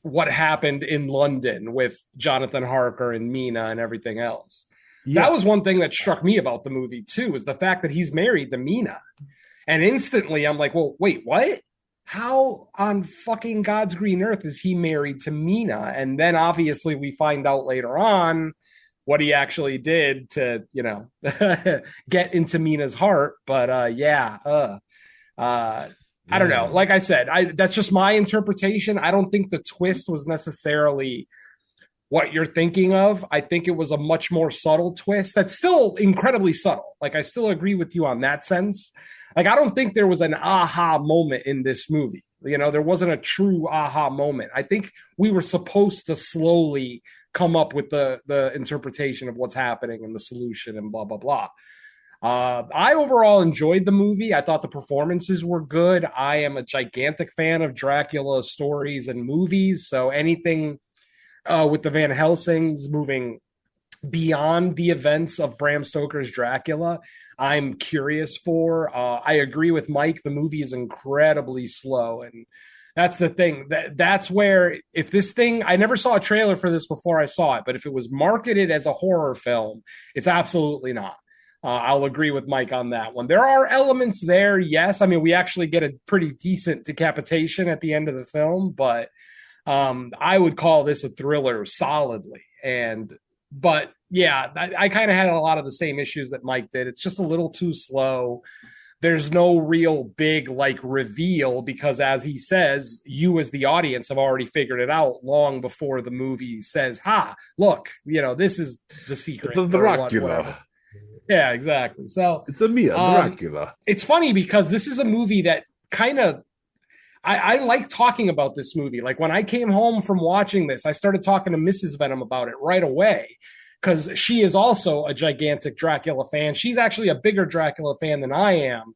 what happened in London with Jonathan Harker and Mina and everything else. Yeah. That was one thing that struck me about the movie too, is the fact that he's married to Mina. And instantly I'm like, well, wait, what? How on fucking God's green earth is he married to Mina? And then obviously we find out later on what he actually did to, get into Mina's heart. But I don't know. Like I said, that's just my interpretation. I don't think the twist was necessarily what you're thinking of. I think it was a much more subtle twist that's still incredibly subtle. Like, I still agree with you on that sense. Like, I don't think there was an aha moment in this movie. There wasn't a true aha moment. I think we were supposed to slowly come up with the interpretation of what's happening and the solution and blah, blah, blah. I overall enjoyed the movie. I thought the performances were good. I am a gigantic fan of Dracula stories and movies. So anything with the Van Helsings moving beyond the events of Bram Stoker's Dracula, I'm curious for. I agree with Mike. The movie is incredibly slow. And that's the thing. That's where, if this thing, I never saw a trailer for this before I saw it, but if it was marketed as a horror film, it's absolutely not. I'll agree with Mike on that one. There are elements there, yes. I mean, we actually get a pretty decent decapitation at the end of the film, but I would call this a thriller solidly. But yeah, I kind of had a lot of the same issues that Mike did. It's just a little too slow. There's no real big reveal because, as he says, you as the audience have already figured it out long before the movie says, look, this is the secret. The Dracula. Yeah, exactly. So it's a Mia Dracula. It's funny because this is a movie that kind of, I like talking about this movie. Like, when I came home from watching this, I started talking to Mrs. Venom about it right away because she is also a gigantic Dracula fan. She's actually a bigger Dracula fan than I am.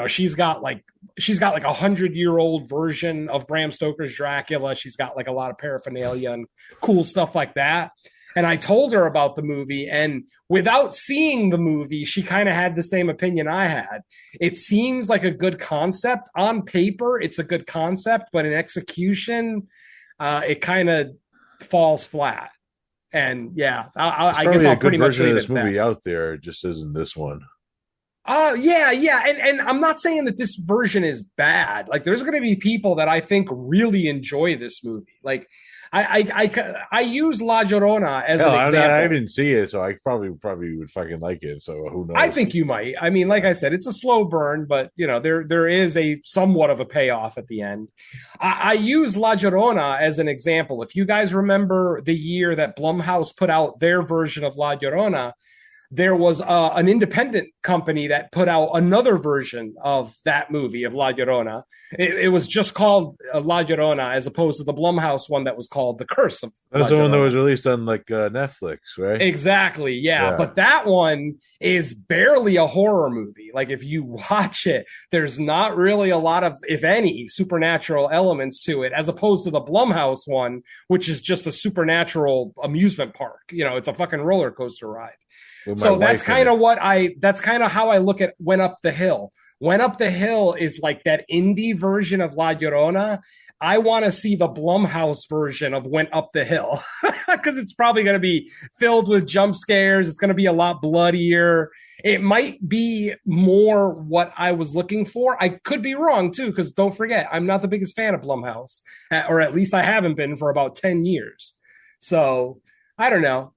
She's got like 100-year-old version of Bram Stoker's Dracula. She's got like a lot of paraphernalia and cool stuff like that. And I told her about the movie, and without seeing the movie, she kind of had the same opinion I had. It seems like a good concept. On paper, it's a good concept, but in execution, it kind of falls flat. And yeah, I guess I'll pretty much leave it this movie out there. It just isn't this one. Yeah. And I'm not saying that this version is bad. Like, there's going to be people that I think really enjoy this movie. Like, I use La Llorona as an example. I didn't see it, so I probably would fucking like it. So who knows? I think you might. I mean, like I said, it's a slow burn, but there is a somewhat of a payoff at the end. I use La Llorona as an example. If you guys remember the year that Blumhouse put out their version of La Llorona, there was an independent company that put out another version of that movie of La Llorona. It was just called La Llorona, as opposed to the Blumhouse one that was called The Curse of La Llorona. That's the one that was released on Netflix, right? Exactly, yeah. But that one is barely a horror movie. Like, if you watch it, there's not really a lot of, if any, supernatural elements to it, as opposed to the Blumhouse one, which is just a supernatural amusement park. It's a fucking roller coaster ride. So that's kind of how I look at Went Up the Hill. Went Up the Hill is like that indie version of La Llorona. I want to see the Blumhouse version of Went Up the Hill because it's probably going to be filled with jump scares. It's going to be a lot bloodier. It might be more what I was looking for. I could be wrong too, because don't forget, I'm not the biggest fan of Blumhouse, or at least I haven't been for about 10 years. So I don't know.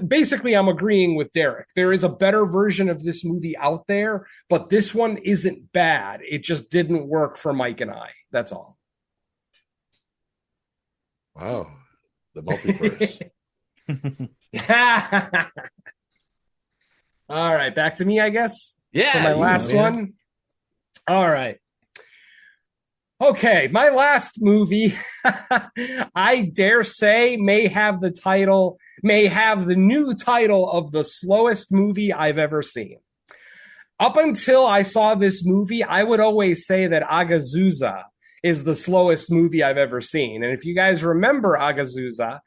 Basically, I'm agreeing with Derek. There is a better version of this movie out there, but this one isn't bad. It just didn't work for Mike and I. That's all. Wow. The multiverse. All right. Back to me, I guess. Yeah. For my last one. All right. Okay, my last movie, I dare say, may have the new title of the slowest movie I've ever seen. Up until I saw this movie, I would always say that Agazusa is the slowest movie I've ever seen. And if you guys remember Agazusa,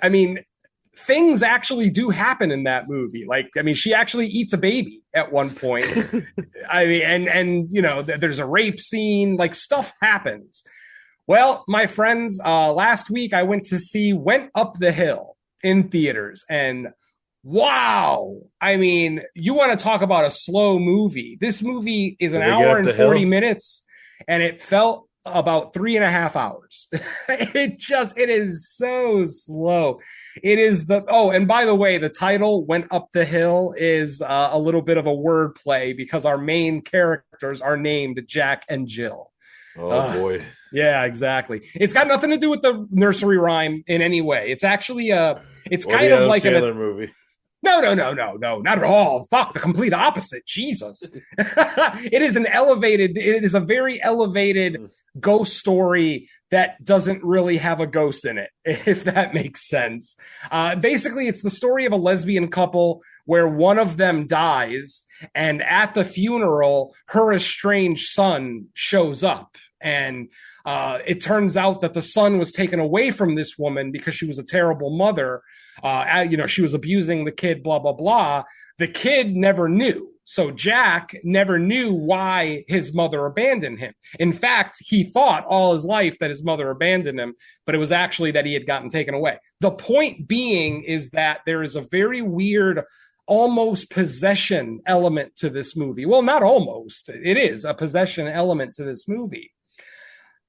I mean, things actually do happen in that movie. Like, I mean, she actually eats a baby at one point. I mean, and there's a rape scene, like, stuff happens. Well, my friends, last week I went to see Went Up the Hill in theaters, and wow. I mean, you want to talk about a slow movie. This movie is an hour and 40 minutes, and it felt about 3.5 hours. It is so slow. It is and by the way, the title Went Up the Hill is a little bit of a word play because our main characters are named Jack and Jill. Oh boy. Yeah, exactly. It's got nothing to do with the nursery rhyme in any way. It's actually it's kind of like a movie. No, not at all. Fuck, the complete opposite. Jesus. It is a very elevated ghost story that doesn't really have a ghost in it, if that makes sense. Basically, it's the story of a lesbian couple where one of them dies, and at the funeral, her estranged son shows up. And it turns out that the son was taken away from this woman because she was a terrible mother. She was abusing the kid, blah, blah, blah. The kid never knew. So Jack never knew why his mother abandoned him. In fact, he thought all his life that his mother abandoned him, but it was actually that he had gotten taken away. The point being is that there is a very weird, almost possession element to this movie. Well, not almost. It is a possession element to this movie.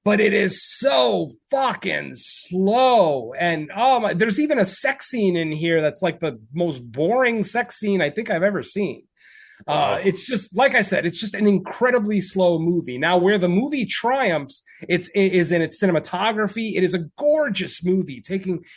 But it is so fucking slow. And there's even a sex scene in here that's like the most boring sex scene I think I've ever seen. It's just, like I said, it's just an incredibly slow movie. Now, where the movie triumphs, is in its cinematography. It is a gorgeous movie.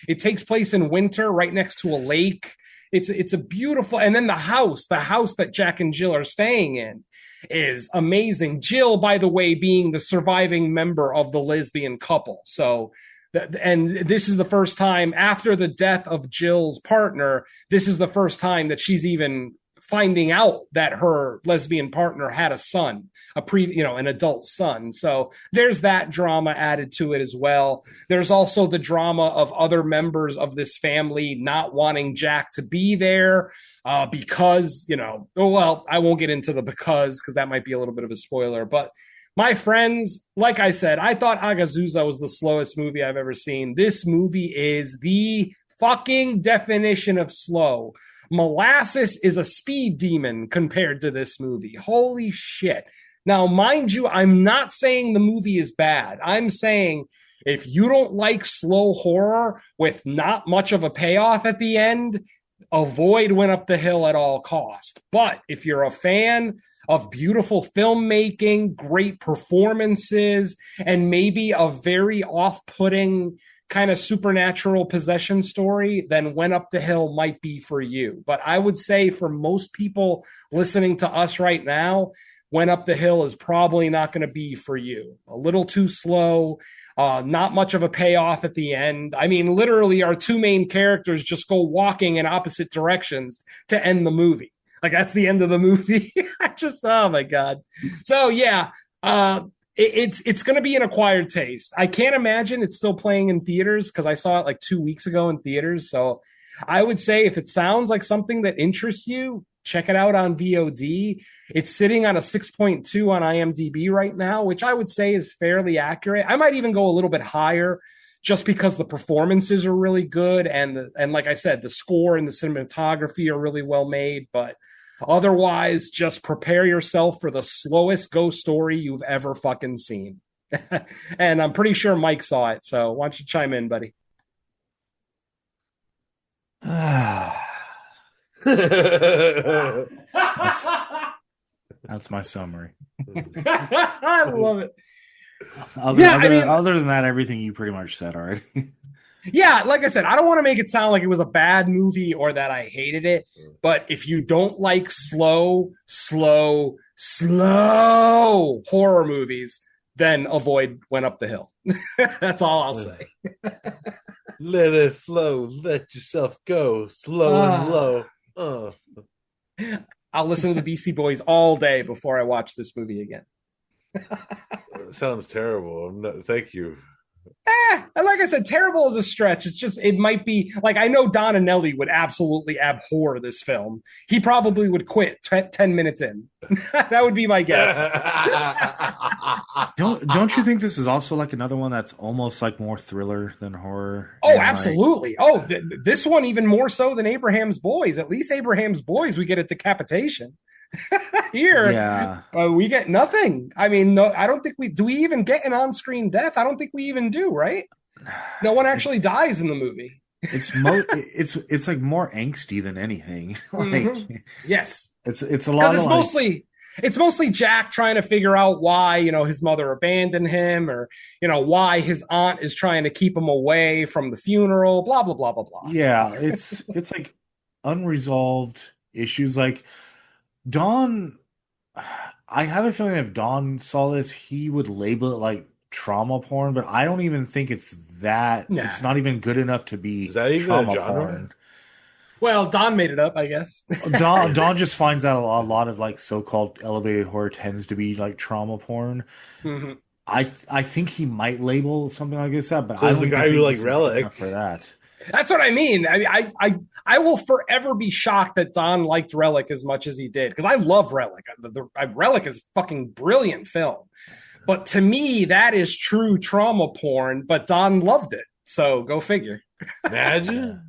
It takes place in winter right next to a lake. It's a beautiful, and then the house that Jack and Jill are staying in is amazing. Jill, by the way, being the surviving member of the lesbian couple. So, and this is the first time after the death of Jill's partner, this is the first time that she's even finding out that her lesbian partner had a son, an adult son. So there's that drama added to it as well. There's also the drama of other members of this family not wanting Jack to be there because, I won't get into the because that might be a little bit of a spoiler. But my friends, like I said, I thought Agazusa was the slowest movie I've ever seen. This movie is the fucking definition of slow. Molasses is a speed demon compared to this movie. Holy shit. Now, mind you, I'm not saying the movie is bad. I'm saying if you don't like slow horror with not much of a payoff at the end, avoid Went Up the Hill at all costs. But if you're a fan of beautiful filmmaking, great performances, and maybe a very off-putting kind of supernatural possession story, then Went Up the Hill might be for you. But I would say for most people listening to us right now, Went Up the Hill is probably not going to be for you. A little too slow, not much of a payoff at the end. I mean, literally our two main characters just go walking in opposite directions to end the movie. Like, that's the end of the movie. Oh my God. So yeah, it's going to be an acquired taste. I can't imagine it's still playing in theaters because I saw it like 2 weeks ago in theaters. So I would say if it sounds like something that interests you, check it out on VOD. It's sitting on a 6.2 on IMDb right now, which I would say is fairly accurate. I might even go a little bit higher just because the performances are really good. And like I said, the score and the cinematography are really well made. But otherwise, just prepare yourself for the slowest ghost story you've ever fucking seen. And I'm pretty sure Mike saw it. So why don't you chime in, buddy? That's my summary. I love it. Other than that, everything you pretty much said already. Yeah, like I said, I don't want to make it sound like it was a bad movie or that I hated it. But if you don't like slow horror movies, then avoid Went Up the Hill. That's all I'll say. Let it flow. Let yourself go. Slow and low. I'll listen to the Beastie Boys all day before I watch this movie again. Sounds terrible. Thank you. Like I said, terrible is a stretch. It's just, it might be like, I know Don and Nelly would absolutely abhor this film. He probably would quit 10 minutes in. That would be my guess. Don't you think this is also like another one that's almost like more thriller than horror? Oh, absolutely. This one even more so than Abraham's Boys. At least Abraham's Boys, we get a decapitation. Here, Yeah. we get nothing. I mean, no, I don't think we do. We even get an on-screen death. I don't think we even do. Right? No one It, actually dies in the movie. it's like more angsty than anything. Like Hmm. Yes, it's a because lot of like it's mostly Jack trying to figure out why his mother abandoned him, or why his aunt is trying to keep him away from the funeral. Blah blah blah blah blah. yeah, it's like unresolved issues. Like Don, I have a feeling if Don saw this, he would label it like trauma porn, but I don't even think it's that. It's Nah. not even good enough to Is be that even a trauma genre? porn. Well, Don made it up, I guess. Don just finds out a lot of like so-called elevated horror tends to be like trauma porn. Mhm. I think he might label something like this that, but So I is don't the even guy who think like this is good Relic? enough for that. That's what I mean. I will forever be shocked that Don liked Relic as much as he did, because I love Relic. Relic is a fucking brilliant film, but to me that is true trauma porn. But Don loved it, so go figure. Imagine.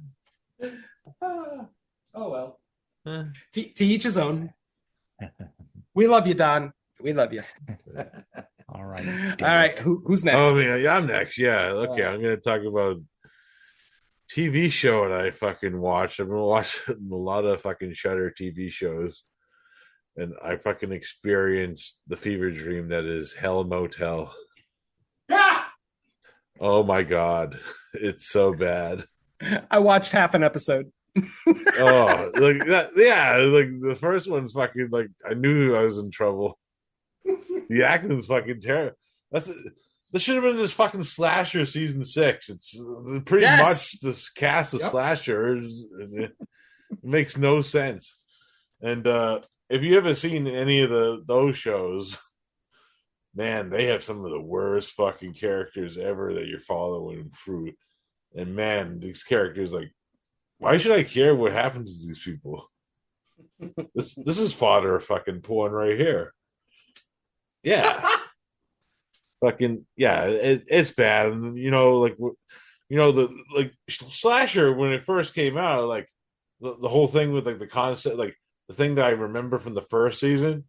Oh well. Eh. To each his own. We love you, Don. We love you. All right, All right, who's next? Oh man, yeah, I'm next. Yeah, okay, I'm gonna talk about a TV show that I fucking watched. I've been watching a lot of fucking Shutter TV shows, and I fucking experienced the fever dream that is Hell Motel. Yeah! Oh my god, it's so bad. I watched half an episode. Oh, like that, yeah, like the first one's fucking like I knew I was in trouble. The acting's fucking terrible. This should have been this fucking slasher season 6. It's pretty Yes. much this cast of Yep. slashers. It makes no sense. And if you ever seen any of those shows, man, they have some of the worst fucking characters ever that you're following through. And man, these characters, like, why should I care what happens to these people? This is fodder fucking porn right here. Yeah. Fucking yeah, it's bad. And like the like slasher when it first came out, like the whole thing with like the concept, like the thing that I remember from the first season,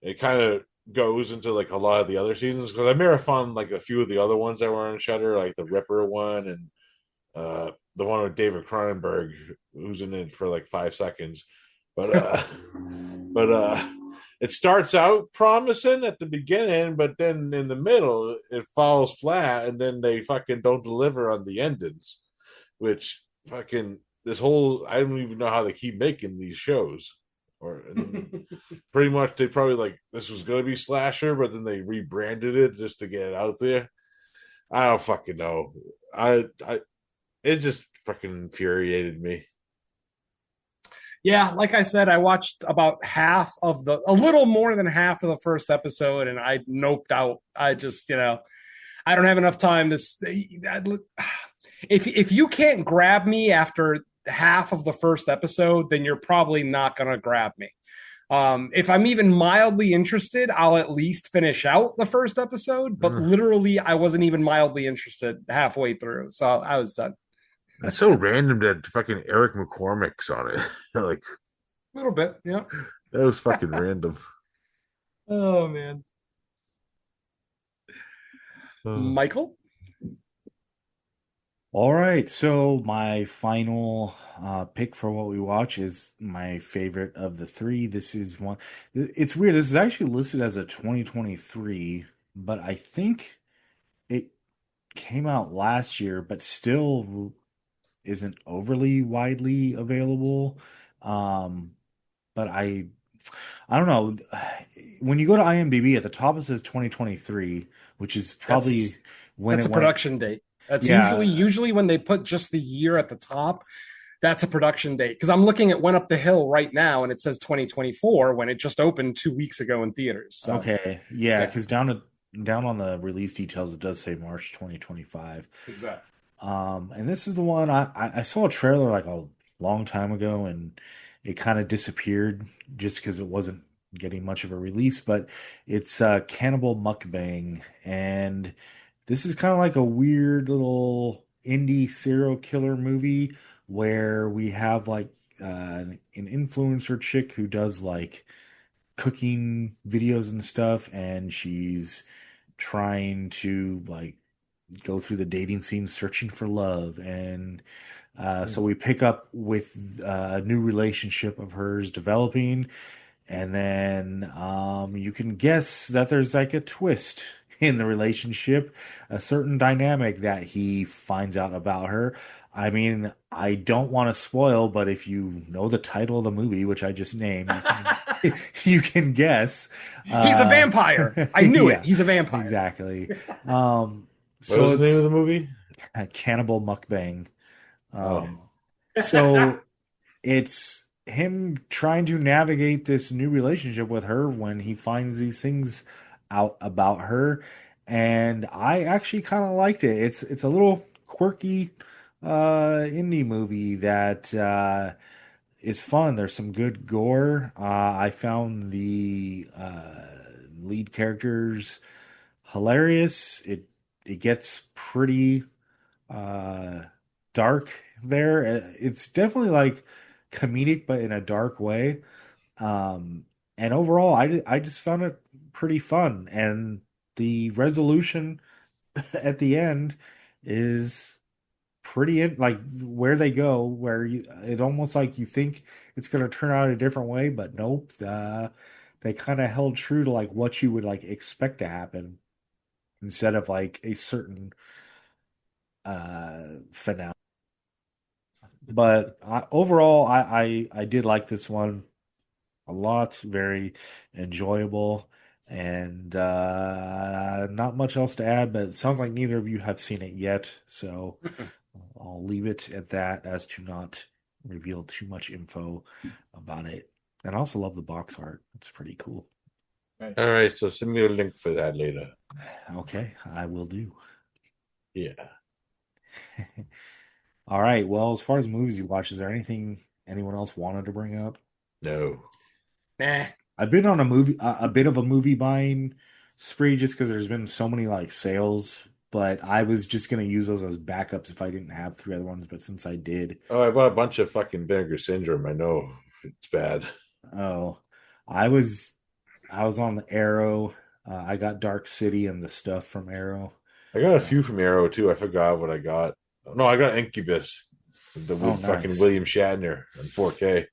it kind of goes into like a lot of the other seasons because I marathon like a few of the other ones that were on Shutter, like the Ripper one and the one with David Cronenberg, who's in it for like 5 seconds, but but it starts out promising at the beginning, but then in the middle it falls flat, and then they fucking don't deliver on the endings, which fucking this whole I don't even know how they keep making these shows. Or pretty much they probably like this was gonna be slasher, but then they rebranded it just to get it out there. I don't fucking know. I it just fucking infuriated me. Yeah, like I said, I watched about a little more than half of the first episode, and I noped out. I just, I don't have enough time to. If you can't grab me after half of the first episode, then you're probably not gonna grab me. If I'm even mildly interested, I'll at least finish out the first episode. But literally, I wasn't even mildly interested halfway through, so I was done. It's so random that fucking Eric McCormick's on it. Like A little bit, yeah. that was fucking random. Oh man, Uh, Michael. All right, so my final pick for what we watch is my favorite of the three. This is one. It's weird. This is actually listed as a 2023, but I think it came out last year, but still isn't overly widely available. Um, but I don't know. When you go to IMDb, at the top it says 2023, which is probably That's when that's it a went. production date. That's Yeah. usually when they put just the year at the top. That's a production date, because I'm looking at Went Up the Hill right now, and it says 2024 when it just opened 2 weeks ago in theaters. So Okay. Yeah, yeah, because down on the release details, it does say March 2025. exactly. And this is the one I saw a trailer like a long time ago, and it kind of disappeared just because it wasn't getting much of a release. But it's Cannibal Mukbang, and this is kind of like a weird little indie serial killer movie where we have like an influencer chick who does like cooking videos and stuff, and she's trying to like go through the dating scene searching for love. And so we pick up with a new relationship of hers developing, and then you can guess that there's like a twist in the relationship, a certain dynamic that he finds out about her. I mean, I don't want to spoil, but if you know the title of the movie, which I just named, you can guess. He's a vampire. I knew Yeah, it. He's a vampire. exactly. What was the name of the movie? Cannibal Mukbang. Oh. So it's him trying to navigate this new relationship with her when he finds these things out about her. And I actually kind of liked it. It's a little quirky indie movie that is fun. There's some good gore. I found the lead characters hilarious. It gets pretty uh dark there. It's definitely like comedic, but in a dark way. And overall, I just found it pretty fun. And the resolution at the end is pretty like where they go, where it almost like you think it's going to turn out a different way, but nope. They kind of held true to like what you would like expect to happen instead of like a certain finale. But overall, I did like this one a lot. Very enjoyable, and not much else to add. But it sounds like neither of you have seen it yet, so I'll leave it at that, as to not reveal too much info about it. And I also love the box art; it's pretty cool. All right, so send me a link for that later. Okay, I will do. Yeah. All right. Well, as far as movies you watch, is there anything anyone else wanted to bring up? No. Nah. I've been on a bit of a movie buying spree just because there's been so many like sales, but I was just gonna use those as backups if I didn't have three other ones. But since I did, Oh, I bought a bunch of fucking Vinegar Syndrome. I know it's bad. oh, I was I was on the Arrow. I got Dark City and the stuff from Arrow. I got a few from Arrow too. I forgot what I got. No, I got Incubus, the Oh, with fucking nice. William Shatner in 4K.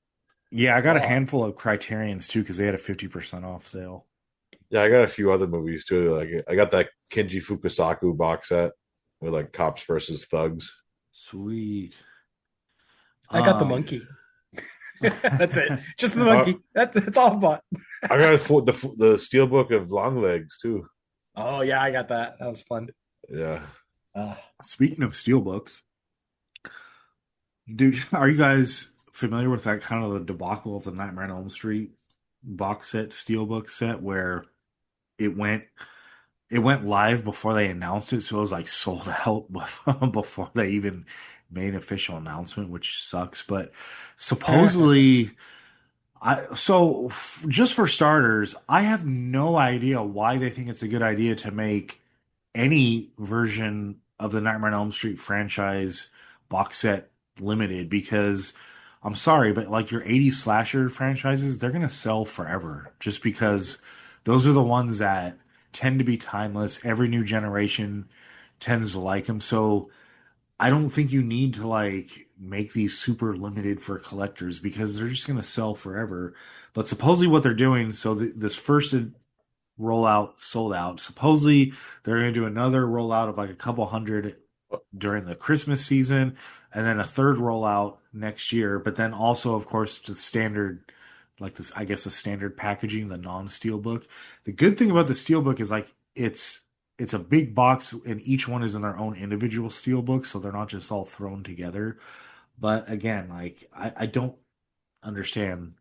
Yeah, I got a Oh. handful of Criterions too because they had a 50% off sale. Yeah, I got a few other movies too. Like I got that Kenji Fukasaku box set with like cops versus thugs. Sweet. I got the Um, monkey. That's it. Just the Uh, monkey. That's all I bought. I got the Steelbook of Long Legs too. Oh yeah, I got that. That was fun. Yeah. Speaking of steelbooks, dude, are you guys familiar with that kind of the debacle of the Nightmare on Elm Street box set, steelbook set, where it went it went live before they announced it, so it was like sold out before they even made an official announcement, which sucks. But supposedly, just for starters, I have no idea why they think it's a good idea to make any version of the Nightmare on Elm Street franchise box set limited, because I'm sorry, but like your 80s slasher franchises, they're going to sell forever just because those are the ones that tend to be timeless. Every new generation tends to like them. So I don't think you need to like make these super limited for collectors because they're just going to sell forever. But supposedly what they're doing, so this first rollout sold out. Supposedly they're going to do another rollout of like a couple hundred during the Christmas season, and then a third rollout next year. But then also, of course, the standard, like this, I guess the standard packaging, the non-steel book. The good thing about the steel book is like it's a big box, and each one is in their own individual steel book, so they're not just all thrown together. But again, like I don't understand.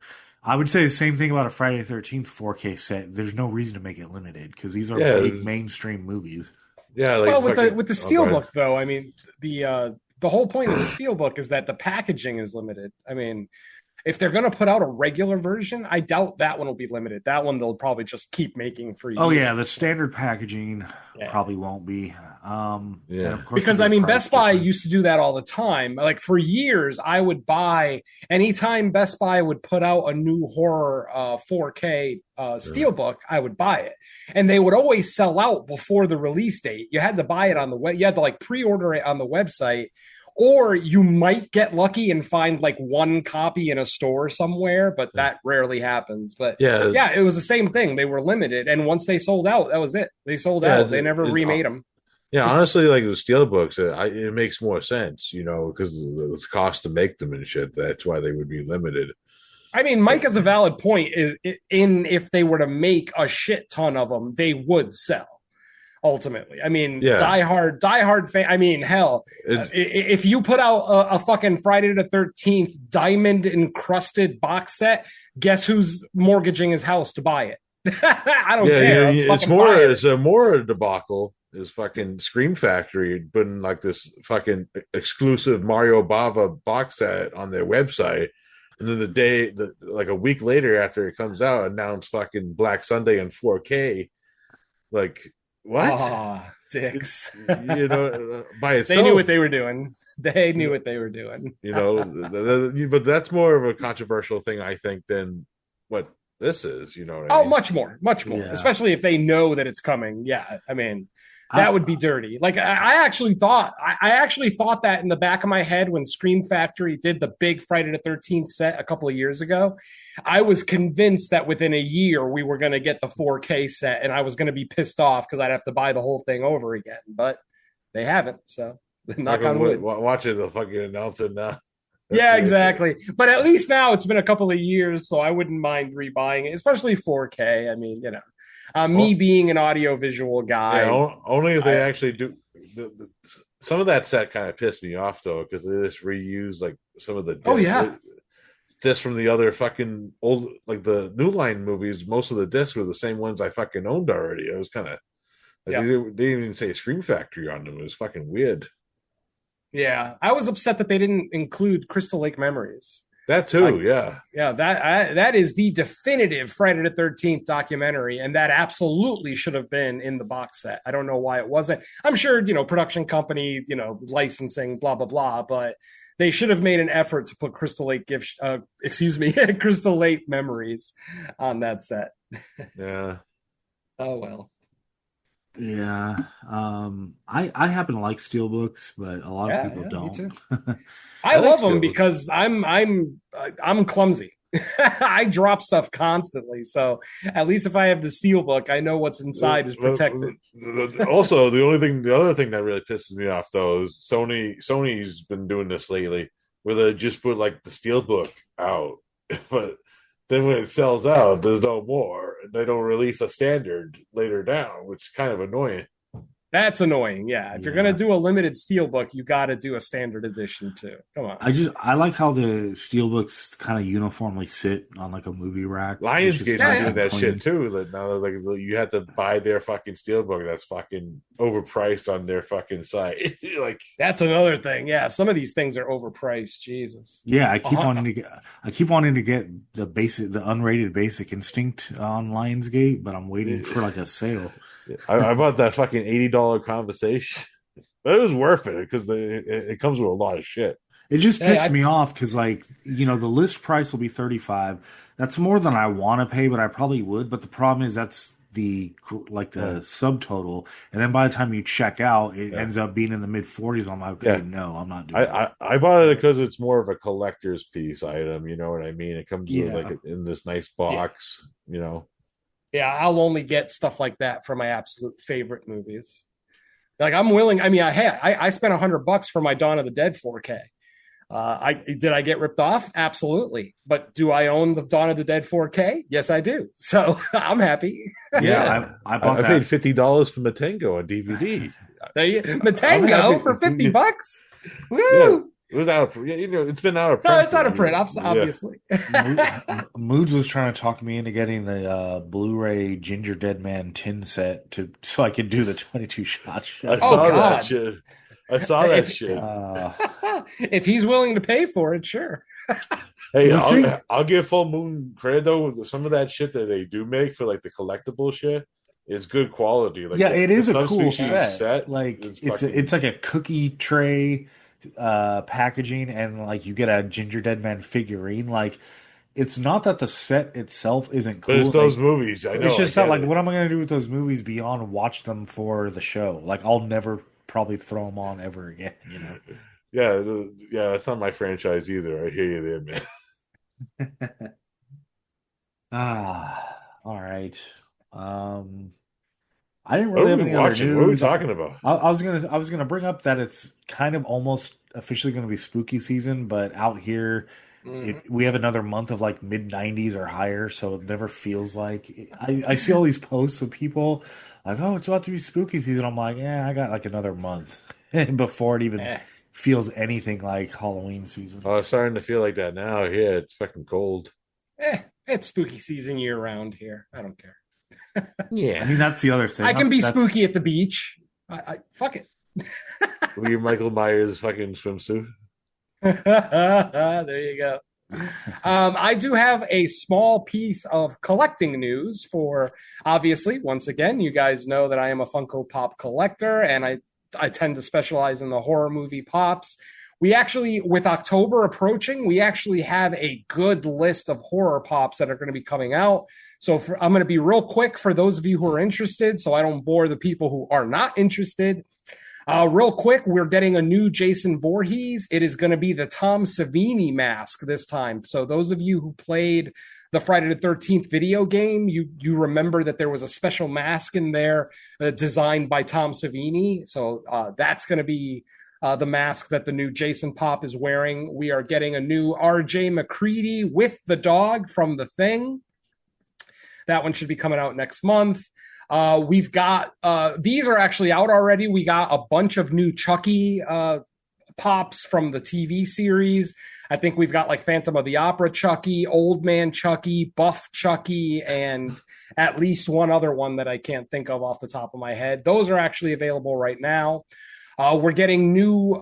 I would say the same thing about a Friday the 13th 4K set. There's no reason to make it limited because these are Yeah, big mainstream movies. yeah. Like Well, with fucking, the oh, go ahead. steelbook though, I mean the whole point of the steelbook is that the packaging is limited. I mean, if they're going to put out a regular version, I doubt that one will be limited. That one they'll probably just keep making for Oh years. yeah, the standard packaging Yeah. probably won't be. And of course, Because there'll I be mean, price Best Buy difference. used to do that all the time. Like for years, I would buy anytime Best Buy would put out a new horror 4K steelbook, I would buy it, and they would always sell out before the release date. You had to buy it on the web. You had to like pre-order it on the website, or you might get lucky and find like one copy in a store somewhere, but that rarely happens. But yeah, it was the same thing. They were limited, and once they sold out, that was it. They sold out. They never remade them. Yeah, honestly, like the steelbooks, it makes more sense, you know, because the cost to make them and shit. That's why they would be limited. I mean, Mike has a valid point. If they were to make a shit ton of them, they would sell. Ultimately, I mean, diehard fan. I mean, hell, if you put out a fucking Friday the 13th diamond encrusted box set, guess who's mortgaging his house to buy it? I don't care. It's a more debacle. Is fucking Scream Factory putting like this fucking exclusive Mario Bava box set on their website, and then like a week later after it comes out, announce fucking Black Sunday in 4K, like. What? Oh, dicks. You know, by itself. They knew what they were doing. They knew what they were doing. You know, but that's more of a controversial thing, I think, than what this is. You know what I mean? Much more. Yeah. Especially if they know that it's coming. Yeah, I mean, that would be dirty. Like I actually thought that in the back of my head when Scream Factory did the big Friday the 13th set a couple of years ago. I was convinced that within a year we were going to get the 4K set, and I was going to be pissed off because I'd have to buy the whole thing over again. But they haven't. So knock on wood. Watch it. They'll fucking announce it now. Yeah, exactly. But at least now it's been a couple of years, so I wouldn't mind rebuying it, especially 4K. I mean, you know. Me being an audiovisual guy. Yeah, only if they actually do. Some of that set kind of pissed me off, though, because they just reused like some of the discs. Just from the other fucking old, like the New Line movies, most of the discs were the same ones I fucking owned already. It was kind of. They didn't even say Scream Factory on them. It was fucking weird. Yeah. I was upset that they didn't include Crystal Lake Memories. That too, yeah. That is the definitive Friday the 13th documentary, and that absolutely should have been in the box set. I don't know why it wasn't. I'm sure, you know, production company, you know, licensing, blah, blah, blah, but they should have made an effort to put Crystal Lake Crystal Lake Memories on that set. Yeah. Oh, well. Yeah. I happen to like steelbooks, but a lot of people don't. Me too. I love them because I'm clumsy. I drop stuff constantly, so at least if I have the steelbook, I know what's inside is protected. Also, the other thing that really pisses me off though is Sony's been doing this lately, where they just put like the steelbook out, but then when it sells out, there's no more. They don't release a standard later down, which is kind of annoying. That's annoying. Yeah. If you're going to do a limited steelbook, you got to do a standard edition too. Come on. I like how the steelbooks kind of uniformly sit on like a movie rack. Lionsgate's doing that shit too. That now like you have to buy their fucking steelbook that's fucking overpriced on their fucking site. Like that's another thing. Yeah. Some of these things are overpriced. Jesus. Yeah. I keep wanting to get the unrated Basic Instinct on Lionsgate, but I'm waiting for like a sale. I bought that fucking $80 conversation, but it was worth it because it comes with a lot of shit. It just pissed me off because, like, you know, the list price will be $35. That's more than I want to pay, but I probably would. But the problem is that's the subtotal, and then by the time you check out, it ends up being in the mid 40s. I'm like, okay, no, I'm not doing it. I bought it because it's more of a collector's piece item. You know what I mean? It comes with like in this nice box. You know. Yeah, I'll only get stuff like that for my absolute favorite movies. Like I'm willing. I mean, I spent $100 for my Dawn of the Dead 4K. Did I get ripped off? Absolutely. But do I own the Dawn of the Dead 4K? Yes, I do. So I'm happy. Yeah, I paid $50 for Matango on DVD. Matango for $50? Woo! Yeah. It was out of, you know, it's been out of print. No, it's out of print, obviously. Moods was trying to talk me into getting the Blu-ray Ginger Dead Man tin set so I could do the 22 shot. I saw that shit. I saw that shit. If he's willing to pay for it, sure. Hey, The thing, I'll give Full Moon credit though. Some of that shit that they do make for like the collectible shit is good quality. Like yeah, it the is a cool subspecies set. set Like is it's fucking. like a cookie tray packaging, and like you get a Ginger Dead Man figurine. Like it's not that the set itself isn't But it's cool. those Like movies. I it's know. I just that get like it. what am I gonna do with those movies beyond watch them for the show? Like I'll never probably throw them on ever again. You know. Yeah, yeah. That's not my franchise either. I hear you there, man. All right. Um, I didn't What really are have we any other watching? What are we news. talking about? I was gonna bring up that it's kind of almost officially gonna be spooky season, but out here Mhm. we have another month of like mid 90s or higher, so it never feels like I see all these posts of people like, oh, it's about to be spooky season. I'm like, yeah, I got like another month before it even Eh, feels anything like Halloween season. Oh, it's starting to feel like that now. Yeah, it's fucking cold. it's spooky season year round here. I don't care. I Yeah. mean, that's the other thing. I can be That's spooky at the beach. I fuck it. With your Michael Myers fucking swimsuit. There you go. I do have a small piece of collecting news for obviously, once again, you guys know that I am a Funko Pop collector and I tend to specialize in the horror movie pops. We actually, with October approaching, we actually have a good list of horror pops that are going to be coming out. So I'm going to be real quick for those of you who are interested, so I don't bore the people who are not interested. Real quick, we're getting a new Jason Voorhees. It is going to be the Tom Savini mask this time. So those of you who played the Friday the 13th video game, you remember that there was a special mask in there designed by Tom Savini. So that's going to be the mask that the new Jason Pop is wearing. We are getting a new RJ McCready with the dog from The Thing. That one should be coming out next month. We've got these are actually out already. We got a bunch of new Chucky pops from the TV series. I think we've got like Phantom of the Opera Chucky, Old Man Chucky, Buff Chucky, and at least one other one that I can't think of off the top of my head. Those are actually available right now. We're getting new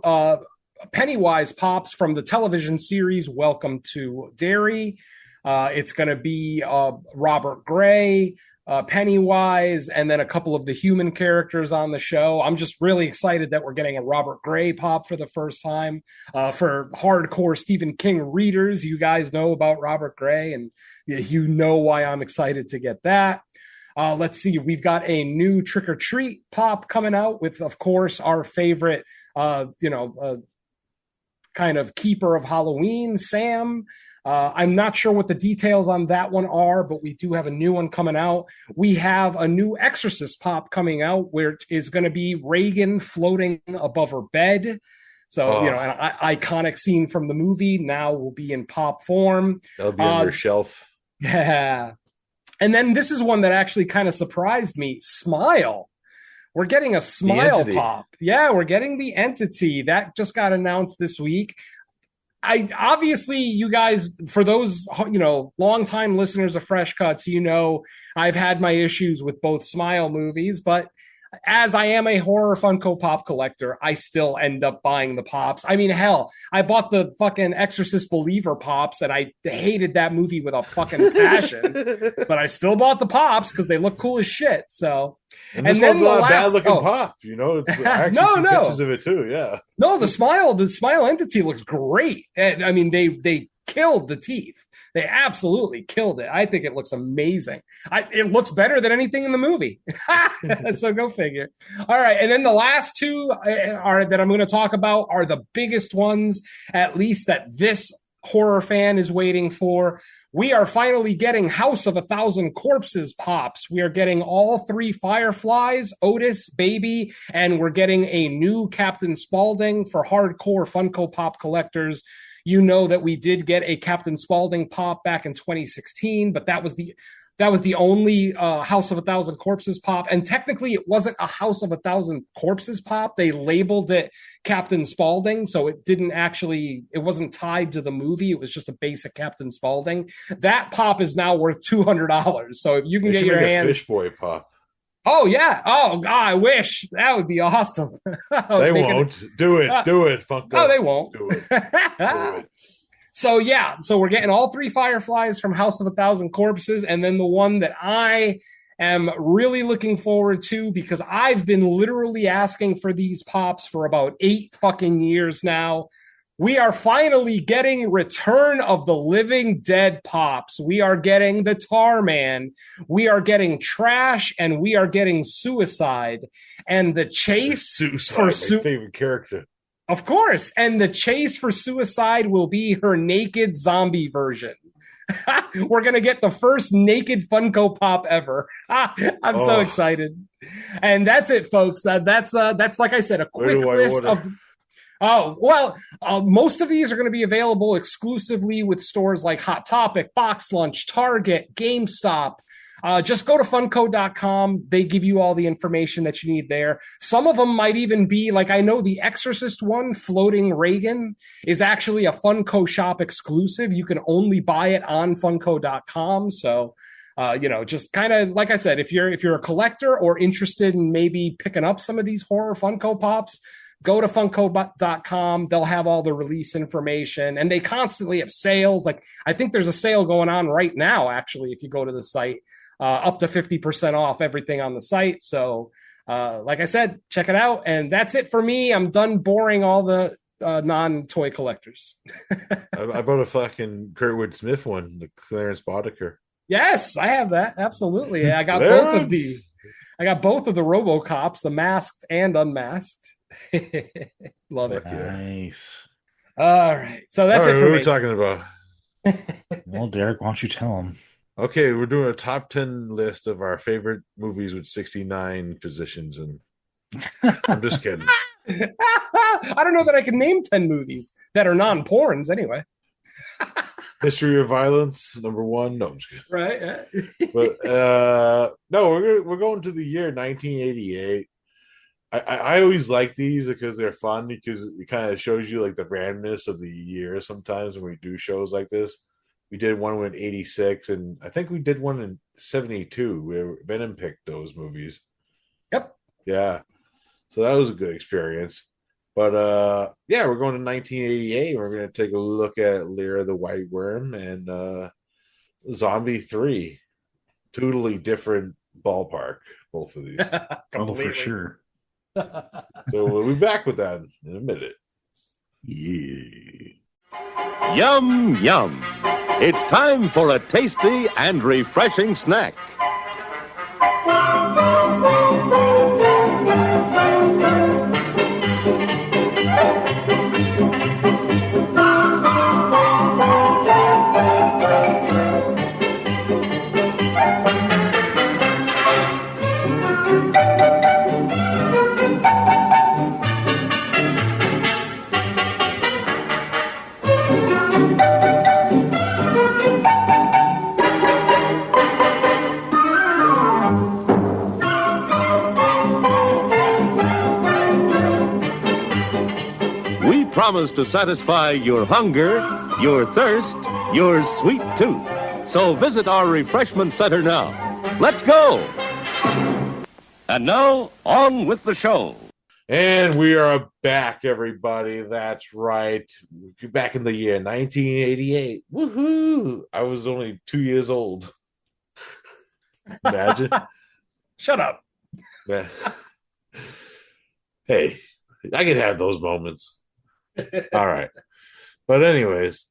Pennywise pops from the television series Welcome to Derry. It's going to be Robert Gray, Pennywise, and then a couple of the human characters on the show. I'm just really excited that we're getting a Robert Gray pop for the first time. For hardcore Stephen King readers, you guys know about Robert Gray, and you know why I'm excited to get that. Let's see, we've got a new Trick or Treat pop coming out with, of course, our favorite, kind of keeper of Halloween, Sam. I'm not sure what the details on that one are, but we do have a new one coming out. We have a new Exorcist pop coming out where it's going to be Reagan floating above her bed. So, an iconic scene from the movie now will be in pop form. That'll be on your shelf. Yeah. And then this is one that actually kind of surprised me. Smile. We're getting a Smile pop. Yeah, we're getting the Entity. That just got announced this week. Obviously, you guys, for those, longtime listeners of Fresh Cuts, I've had my issues with both Smile movies, but as I am a horror Funko Pop collector, I still end up buying the pops. I mean, hell, I bought the fucking Exorcist Believer pops, and I hated that movie with a fucking passion, but I still bought the pops because they look cool as shit. So, and this one's not a bad looking pop. It's actually some pictures of it too. Yeah. No, the Smile Entity looks great. And I mean, they killed the teeth. They absolutely killed it. I think it looks amazing. It looks better than anything in the movie. So go figure. All right. And then the last two that I'm going to talk about are the biggest ones, at least that this horror fan is waiting for. We are finally getting House of 1,000 Corpses pops. We are getting all three Fireflies, Otis, Baby, and we're getting a new Captain Spaulding for hardcore Funko Pop collectors. You know that we did get a Captain Spaulding pop back in 2016, but that was the only House of 1,000 Corpses pop. And technically, it wasn't a House of 1,000 Corpses pop. They labeled it Captain Spaulding, so it wasn't tied to the movie. It was just a basic Captain Spaulding. That pop is now worth $200. So if you can get your hands, Fish Boy pop. Oh yeah! Oh God, I wish that would be awesome. They won't do it. Do it, Funko. Oh, they won't. Do it. Do it. So yeah, so we're getting all 3 Fireflies from House of a Thousand Corpses, and then the one that I am really looking forward to because I've been literally asking for these pops for about 8 fucking years now. We are finally getting Return of the Living Dead pops. We are getting the Tar Man. We are getting Trash, and we are getting Suicide. And the chase Suicide, for my favorite character. Of course. And the chase for Suicide will be her naked zombie version. We're going to get the first naked Funko Pop ever. I'm so excited. And that's it, folks. That's like I said, a quick list of. Oh, well, most of these are going to be available exclusively with stores like Hot Topic, Box Lunch, Target, GameStop. Just go to funko.com. They give you all the information that you need there. Some of them might even be like, I know the Exorcist one, Floating Reagan, is actually a Funko shop exclusive. You can only buy it on funko.com. So, just kind of, like I said, if you're a collector or interested in maybe picking up some of these horror Funko Pops, go to funko.com. They'll have all the release information, and they constantly have sales. Like, I think there's a sale going on right now, actually, if you go to the site, up to 50% off everything on the site. So, like I said, check it out. And that's it for me. I'm done boring all the non-toy collectors. I bought a fucking Kurtwood Smith one, the Clarence Boddicker. Yes, I have that. Absolutely. I got both of the RoboCops, the masked and unmasked. Love it. Nice. All right. So that's it for what me. are we talking about? Well, Derek, why don't you tell him? Okay, we're doing a top 10 list of our favorite movies with 69 positions, and I'm just kidding. I don't know that I can name 10 movies that are non-porns anyway. History of Violence, number 1. No, I'm just kidding. Right. Yeah. But no, we're going to the year 1988. I always like these because they're fun, because it kind of shows you like the randomness of the year sometimes when we do shows like this. We did one in 86, and I think we did one in 72 where Venom picked those movies. Yep. Yeah. So that was a good experience. But yeah, we're going to 1988. We're going to take a look at Lair the White Worm and Zombie 3. Totally different ballpark, both of these. Oh, for sure. So we'll be back with that in a minute. Yeah. Yum, yum. It's time for a tasty and refreshing snack. Promise to satisfy your hunger, your thirst, your sweet tooth. So visit our refreshment center now. Let's go! And now, on with the show. And we are back, everybody. That's right. We're back in the year 1988. Woohoo! I was only 2 years old. Imagine. Shut up. Hey, I can have those moments. All right. But anyways,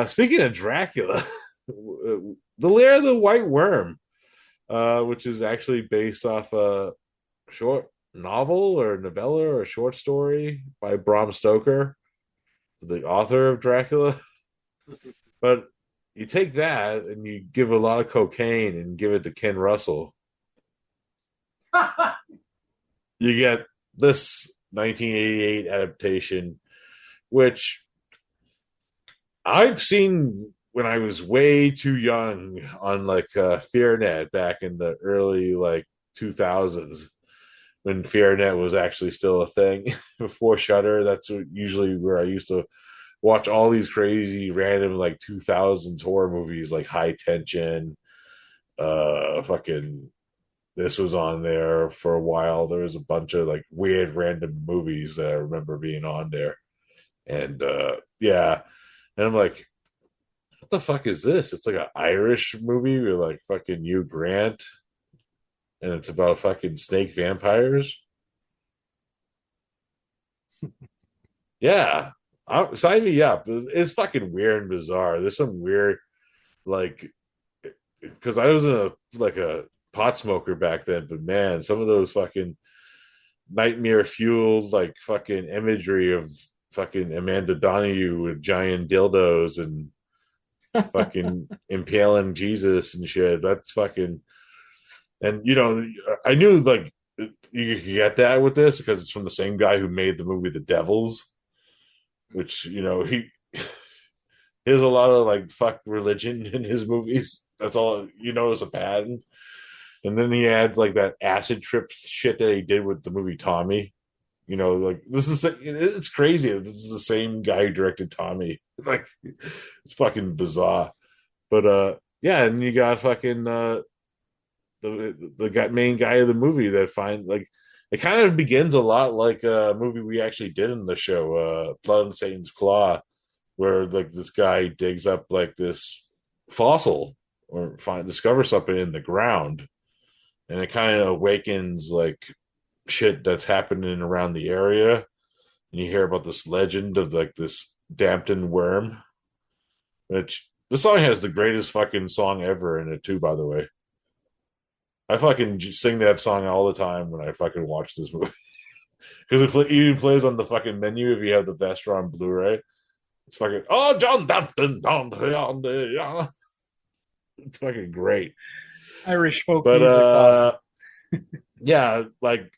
speaking of Dracula, the Lair of the White Worm, which is actually based off a short novel or novella or a short story by Bram Stoker, the author of Dracula. But you take that and you give a lot of cocaine and give it to Ken Russell. You get this 1988 adaptation, which I've seen when I was way too young on like FearNet back in the early 2000s, when FearNet was actually still a thing before Shudder. That's usually where I used to watch all these crazy random 2000s horror movies like High Tension, fucking. This was on there for a while. There was a bunch of weird random movies that I remember being on there. And yeah, And I'm like, what the fuck is this? It's like an Irish movie with like fucking Hugh Grant, and it's about fucking snake vampires. Yeah, sign me up. It's fucking weird and bizarre. There's some weird, like, because I was a pot smoker back then, but man, some of those fucking nightmare fueled like fucking imagery of fucking Amanda Donahue with giant dildos and fucking impaling Jesus and shit. That's fucking, and I knew like you could get that with this because it's from the same guy who made the movie The Devils, which he has a lot of like fuck religion in his movies. That's all you notice a pattern. And then he adds like that acid trip shit that he did with the movie Tommy. Like this is it's crazy. This is the same guy who directed Tommy. Like it's fucking bizarre. But yeah, and you got fucking the main guy of the movie that like it kind of begins a lot like a movie we actually did in the show, Blood on Satan's Claw, where like this guy digs up like this fossil or discovers something in the ground, and it kind of awakens like shit that's happening around the area, and you hear about this legend of like this Dampton worm, which the song has the greatest fucking song ever in it too, by the way. I fucking sing that song all the time when I fucking watch this movie because it even plays on the fucking menu if you have the Vestra on Blu-ray. It's fucking John Dampton down there. It's fucking great. Irish folk music's awesome. Yeah, like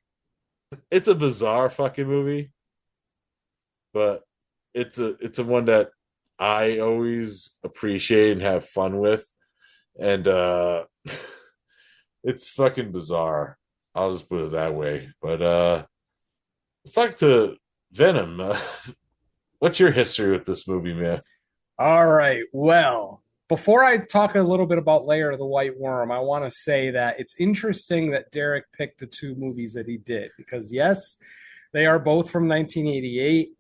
it's a bizarre fucking movie, but it's a one that I always appreciate and have fun with, and it's fucking bizarre. I'll just put it that way. But let's talk to Venom. What's your history with this movie, man? All right. Well, before I talk a little bit about Lair of the White Worm, I want to say that it's interesting that Derek picked the two movies that he did because, yes, they are both from 1988,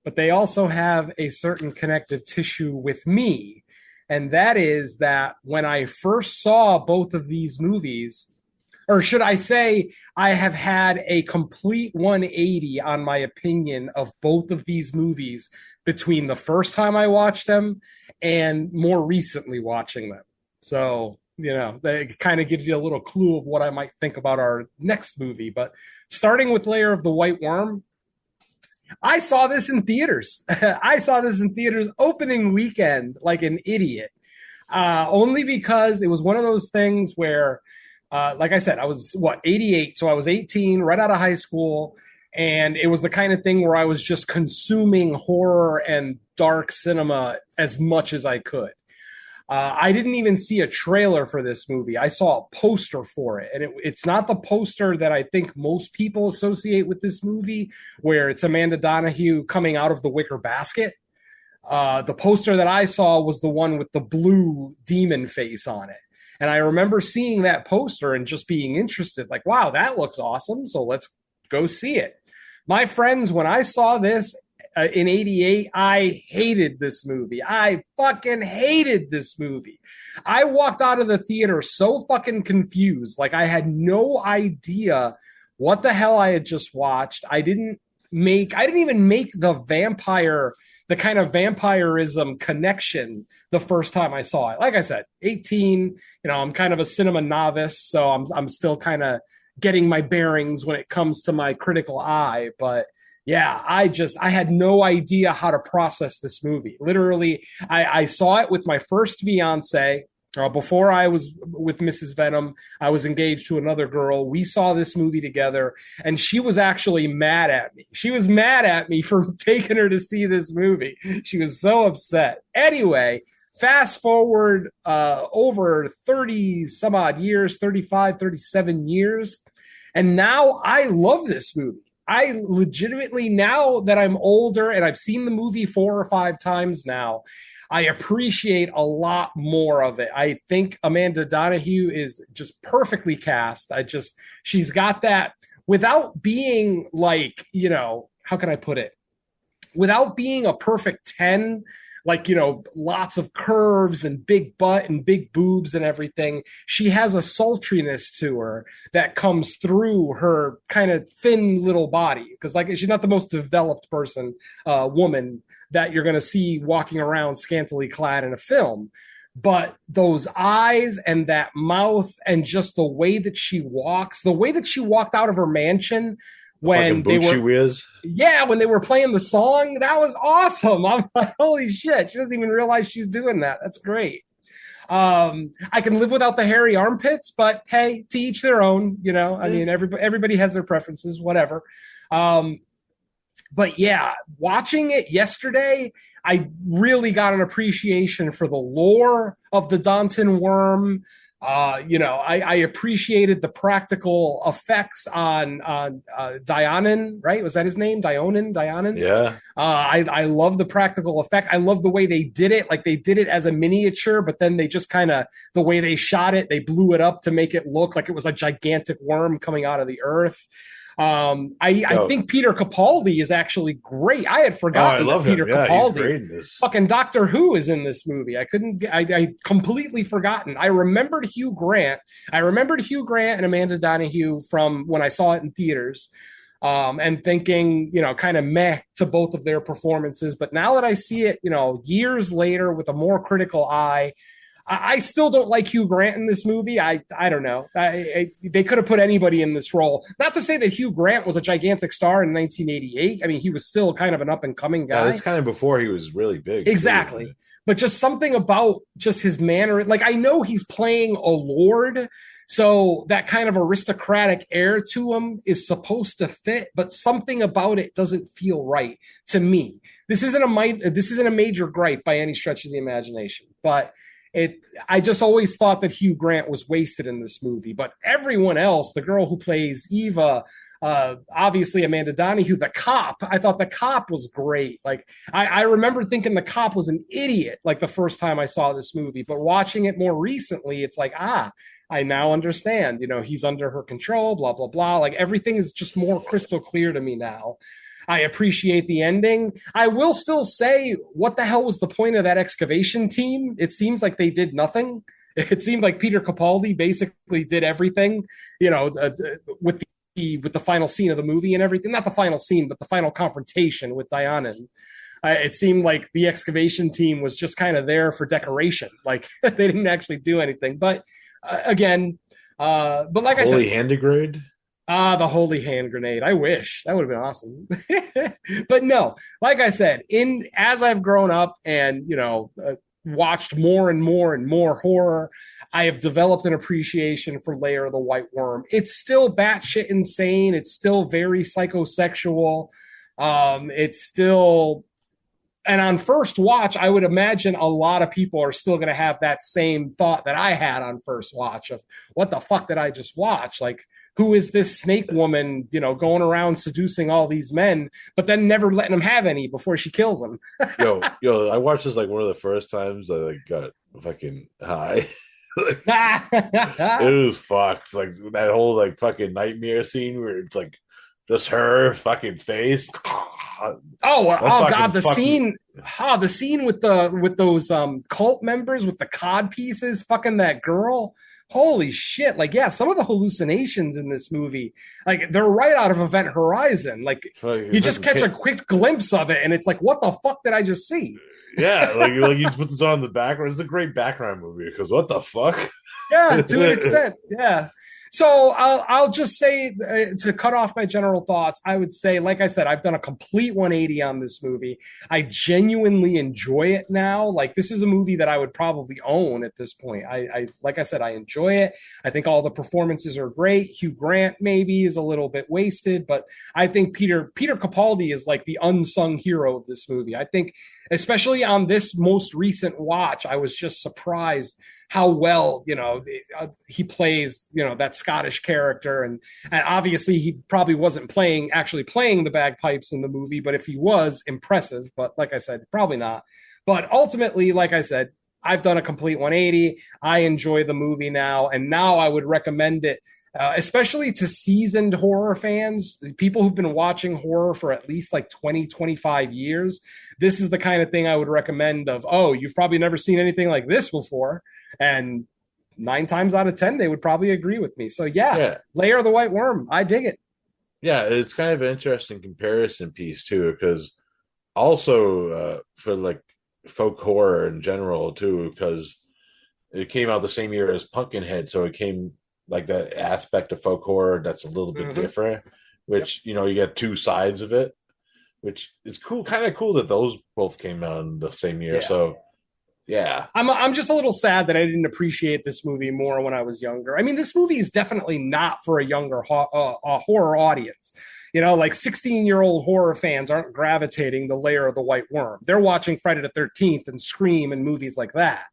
but they also have a certain connective tissue with me. And that is that when I first saw both of these movies, or should I say, I have had a complete 180 on my opinion of both of these movies between the first time I watched them and more recently watching them. So, that kind of gives you a little clue of what I might think about our next movie. But starting with Lair of the White Worm, I saw this in theaters. I saw this in theaters opening weekend like an idiot, only because it was one of those things where, like I said, I was 88, so I was 18, right out of high school, and it was the kind of thing where I was just consuming horror and dark cinema as much as I could. I didn't even see a trailer for this movie. I saw a poster for it, and it's not the poster that I think most people associate with this movie, where it's Amanda Donahue coming out of the wicker basket. The poster that I saw was the one with the blue demon face on it. And I remember seeing that poster and just being interested, like, wow, that looks awesome. So let's go see it. My friends, when I saw this in 88, I hated this movie. I fucking hated this movie. I walked out of the theater so fucking confused. Like I had no idea what the hell I had just watched. I didn't even make the kind of vampirism connection the first time I saw it. Like I said, 18, I'm kind of a cinema novice, so I'm still kind of getting my bearings when it comes to my critical eye. But yeah, I had no idea how to process this movie. Literally, I saw it with my first fiance. Before I was with Mrs. Venom, I was engaged to another girl. We saw this movie together, and she was actually mad at me. She was mad at me for taking her to see this movie. She was so upset. Anyway, fast forward over 30 some odd years, 35, 37 years, and now I love this movie. I legitimately, now that I'm older and I've seen the movie 4 or 5 times now, I appreciate a lot more of it. I think Amanda Donahue is just perfectly cast. She's got that without being like, how can I put it? Without being a perfect 10, like, lots of curves and big butt and big boobs and everything. She has a sultriness to her that comes through her kind of thin little body. Because like she's not the most developed woman that you're going to see walking around scantily clad in a film. But those eyes and that mouth and just the way that she walks, the way that she walked out of her mansion when they were, when they were playing the song, that was awesome. I'm like, holy shit, she doesn't even realize she's doing that. That's great. I can live without the hairy armpits, but hey, to each their own. I mean, everybody has their preferences, whatever. But yeah, watching it yesterday, I really got an appreciation for the lore of the Danton worm. I appreciated the practical effects on Dionin, right? Was that his name? Dionin? Yeah. I love the practical effect. I love the way they did it. Like they did it as a miniature, but then they just kind of, the way they shot it, they blew it up to make it look like it was a gigantic worm coming out of the earth. I think Peter Capaldi is actually great. I had forgotten that Peter Capaldi, fucking Doctor Who, is in this movie. I completely forgotten. I remembered Hugh Grant and Amanda Donoghue from when I saw it in theaters, and thinking, kind of meh to both of their performances. But now that I see it, years later with a more critical eye, I still don't like Hugh Grant in this movie. I don't know. They could have put anybody in this role. Not to say that Hugh Grant was a gigantic star in 1988. I mean, he was still kind of an up-and-coming guy. Yeah, that's kind of before he was really big. Exactly. Too. But just something about just his manner. Like, I know he's playing a lord, so that kind of aristocratic air to him is supposed to fit, but something about it doesn't feel right to me. This isn't a major gripe by any stretch of the imagination, but I just always thought that Hugh Grant was wasted in this movie. But everyone else, the girl who plays Eva, obviously Amanda Donoghue, the cop, I thought the cop was great. Like, I remember thinking the cop was an idiot, like the first time I saw this movie. But watching it more recently, it's like, I now understand. He's under her control, blah, blah, blah. Like, everything is just more crystal clear to me now. I appreciate the ending. I will still say, what the hell was the point of that excavation team? It seems like they did nothing. It seemed like Peter Capaldi basically did everything, with the final scene of the movie and everything. Not the final scene, but the final confrontation with Dionin. It seemed like the excavation team was just kind of there for decoration. Like, they didn't actually do anything. But again, but like I said, Holy hand degrade. The holy hand grenade. I wish. That would have been awesome. But no, like I said, as I've grown up and, watched more and more and more horror, I have developed an appreciation for Lair of the White Worm. It's still batshit insane. It's still very psychosexual. It's still... And on first watch, I would imagine a lot of people are still going to have that same thought that I had on first watch of, what the fuck did I just watch? Like, who is this snake woman, going around seducing all these men, but then never letting them have any before she kills them? yo, I watched this like one of the first times I got fucking high. It was fucked. Like that whole like fucking nightmare scene where it's like just her fucking face. God, the scene with those cult members with the cod pieces fucking that girl. Holy shit. Like, yeah, some of the hallucinations in this movie, like, they're right out of Event Horizon. Like, you just catch a quick glimpse of it and it's like, what the fuck did I just see? Yeah, like you just put this on in the background. It's a great background movie because what the fuck? Yeah, to an extent. Yeah. So I'll just say, to cut off my general thoughts, I would say, like I said, I've done a complete 180 on this movie. I genuinely enjoy it now. Like, this is a movie that I would probably own at this point. Like I said, I enjoy it. I think all the performances are great. Hugh Grant maybe is a little bit wasted, but I think Peter Capaldi is like the unsung hero of this movie. I think, especially on this most recent watch, I was just surprised how well, he plays, that Scottish character. And obviously he probably wasn't actually playing the bagpipes in the movie, but if he was, impressive. But like I said, probably not. But ultimately, like I said, I've done a complete 180. I enjoy the movie now. And now I would recommend it especially to seasoned horror fans, people who've been watching horror for at least like 20, 25 years. This is the kind of thing I would recommend of, oh, you've probably never seen anything like this before. And 9 times out of 10, they would probably agree with me. So yeah, Yeah. Lair of the White Worm. I dig it. Yeah, it's kind of an interesting comparison piece too, because also for like folk horror in general too, because it came out the same year as Pumpkinhead, so it came like that aspect of folk horror that's a little bit different, which you get two sides of it, which is cool, kind of cool that those both came out in the same year. Yeah. So yeah, I'm just a little sad that I didn't appreciate this movie more when I was younger. I mean, this movie is definitely not for a younger horror audience. Like 16-year-old horror fans aren't gravitating the Lair of the White Worm. They're watching Friday the 13th and Scream and movies like that.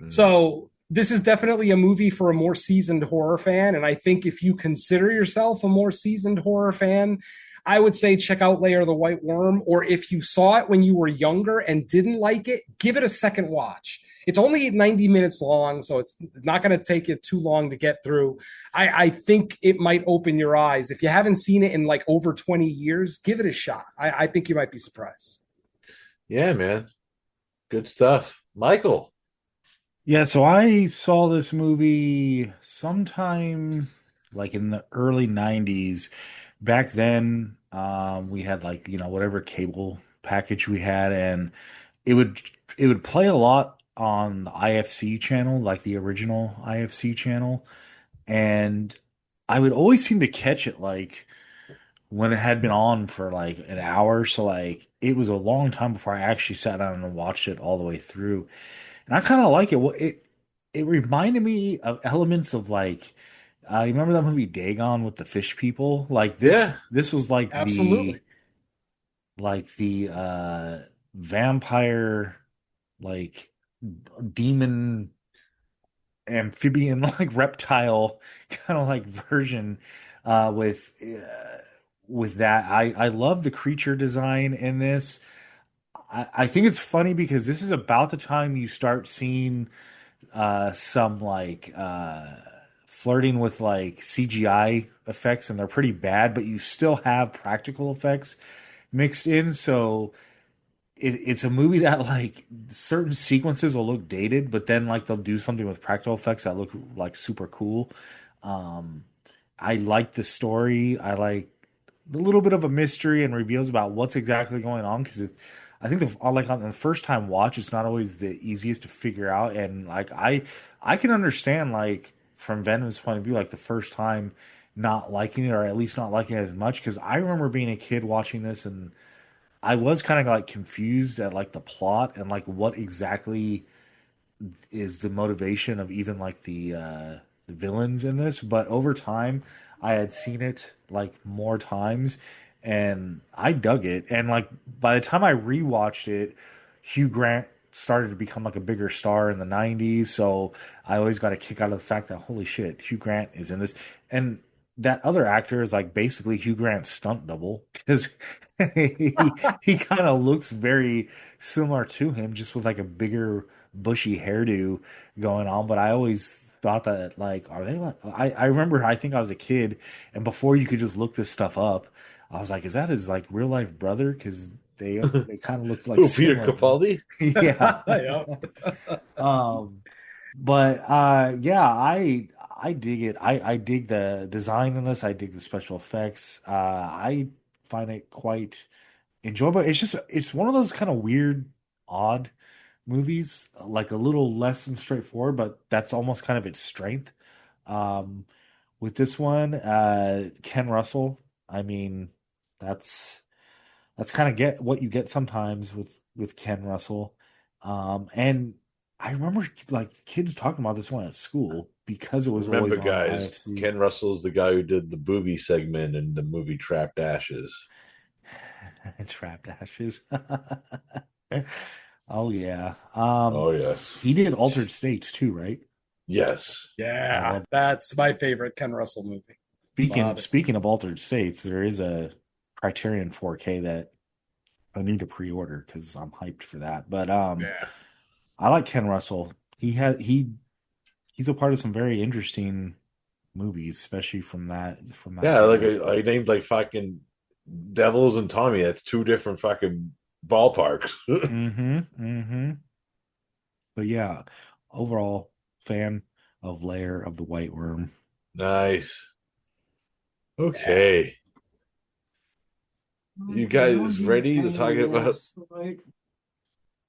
So this is definitely a movie for a more seasoned horror fan. And I think if you consider yourself a more seasoned horror fan, I would say check out Lair of the White Worm. Or if you saw it when you were younger and didn't like it, give it a second watch. It's only 90 minutes long, so it's not going to take you too long to get through. I think it might open your eyes. If you haven't seen it in like over 20 years, give it a shot. I think you might be surprised. yeah, man, good stuff, Michael. Yeah, so I saw this movie sometime like in the early 90s. Back then, we had like, whatever cable package we had, and it would it would play a lot on the IFC channel, like the original IFC channel, and I would always seem to catch it like when it had been on for like an hour. So like it was a long time before I actually sat down and watched it all the way through. And I kind of like it. Well, it reminded me of elements of like you remember that movie Dagon with the fish people? Like this Yeah, this was like Absolutely. the vampire like demon amphibian like reptile kind of like version with that. I love the creature design in this. I think it's funny because this is about the time you start seeing some like flirting with like CGI effects, and they're pretty bad, but you still have practical effects mixed in. So it's a movie that like certain sequences will look dated, but then like they'll do something with practical effects that look like super cool. Um, I like the story. I like a little bit of a mystery and reveals about what's exactly going on because I think like on the first time watch, it's not always the easiest to figure out. And like I can understand like from Venom's point of view, like the first time not liking it or at least not liking it as much because I remember being a kid watching this and I was kind of like confused at like the plot and like what exactly is the motivation of even like the villains in this. But over time, I had seen it like more times, and I dug it. And like by the time I rewatched it, Hugh Grant started to become like a bigger star in the '90s. So I always got a kick out of the fact that holy shit, Hugh Grant is in this, and that other actor is like basically Hugh Grant's stunt double because he he kind of looks very similar to him, just with like a bigger bushy hairdo going on. But I always thought that like, are they like? I remember I think I was a kid, and before you could just look this stuff up, I was like, is that his like real life brother? Because they kind of looked like Who, Peter similar. Capaldi? Yeah. Yeah. um, but yeah, I dig it. I dig the design in this. I dig the special effects. I find it quite enjoyable. It's one of those kind of weird, odd movies, like a little less than straightforward, but that's almost kind of its strength. Um, with this one, Ken Russell, I mean, that's kind of get what you get sometimes with Ken Russell. And I remember like kids talking about this one at school because it was Remember, always on guys, IFC. Ken Russell's the guy who did the booby segment in the movie Trapped Ashes. Trapped Ashes. Oh yeah. Oh yes, He did Altered States too, right? yes. I Yeah, love. that's my favorite Ken Russell movie. Speaking Love it. speaking of Altered States, there is a Criterion 4K that I need to pre-order because I'm hyped for that. But Yeah. I like Ken Russell. He's a part of some very interesting movies, especially from that Yeah, like era. I named like fucking Devils and Tommy. That's two different fucking ballparks. Mm-hmm. Mm-hmm. But yeah, overall fan of Lair of the White Worm. Nice. Yeah. Okay. You guys ready to talk about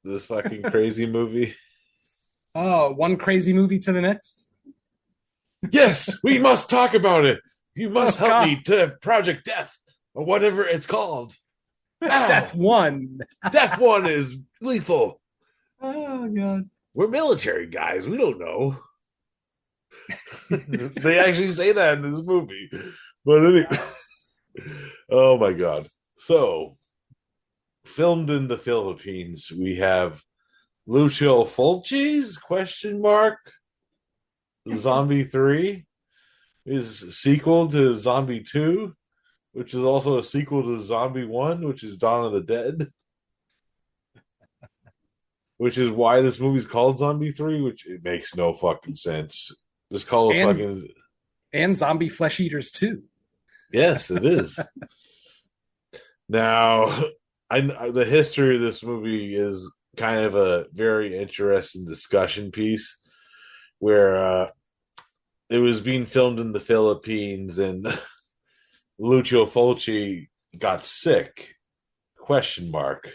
this fucking crazy movie? Oh, one crazy movie to the next. Yes, we must talk about it. You must Oh help God, me to Project Death or whatever it's called. Death Now, One. Death One is lethal. Oh God. We're military guys. We don't know. They actually say that in this movie. But anyway, oh my God. So, filmed in the Philippines, we have Lucio Fulci's question mark Zombie 3 is a sequel to Zombie 2, which is also a sequel to Zombie 1, which is Dawn of the Dead, which is why this movie's called Zombie 3, which it makes no fucking sense. Just call it And fucking. Zombie Flesh Eaters too. Yes, it is. Now, the history of this movie is kind of a very interesting discussion piece where it was being filmed in the Philippines and Lucio Fulci got sick? Question mark.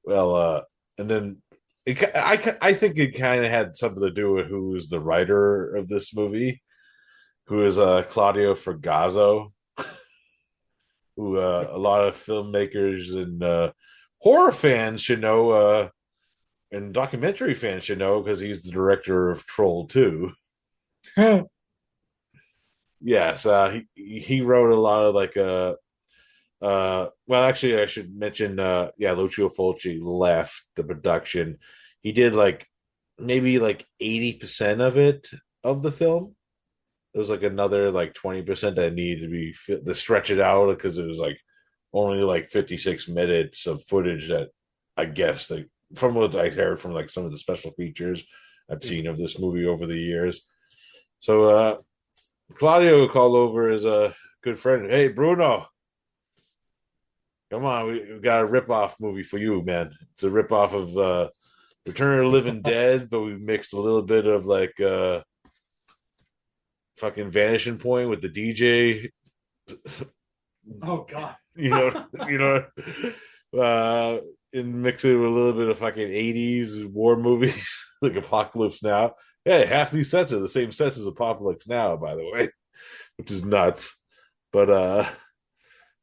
Well, and then I think it kind of had something to do with who was the writer of this movie, who is Claudio Fragasso, who a lot of filmmakers and horror fans should know, and documentary fans should know because he's the director of Troll 2. Yes, he wrote a lot of like well, actually, I should mention, yeah, Lucio Fulci left the production. He did like maybe like 80% of it of the film. There was like another like 20% that needed to be to stretch it out because it was like only like 56 minutes of footage that I guess like from what I heard from like some of the special features I've seen of this movie over the years. So Claudio called over as a good friend. Hey, Bruno, come on, we got a rip-off movie for you, man. It's a rip-off of Return of the Living Dead, but we mixed a little bit of like fucking Vanishing Point with the DJ. Oh God. You know, and mix it with a little bit of fucking 80s war movies like Apocalypse Now. Yeah, half these sets are the same sets as Apocalypse Now, by the way, which is nuts. But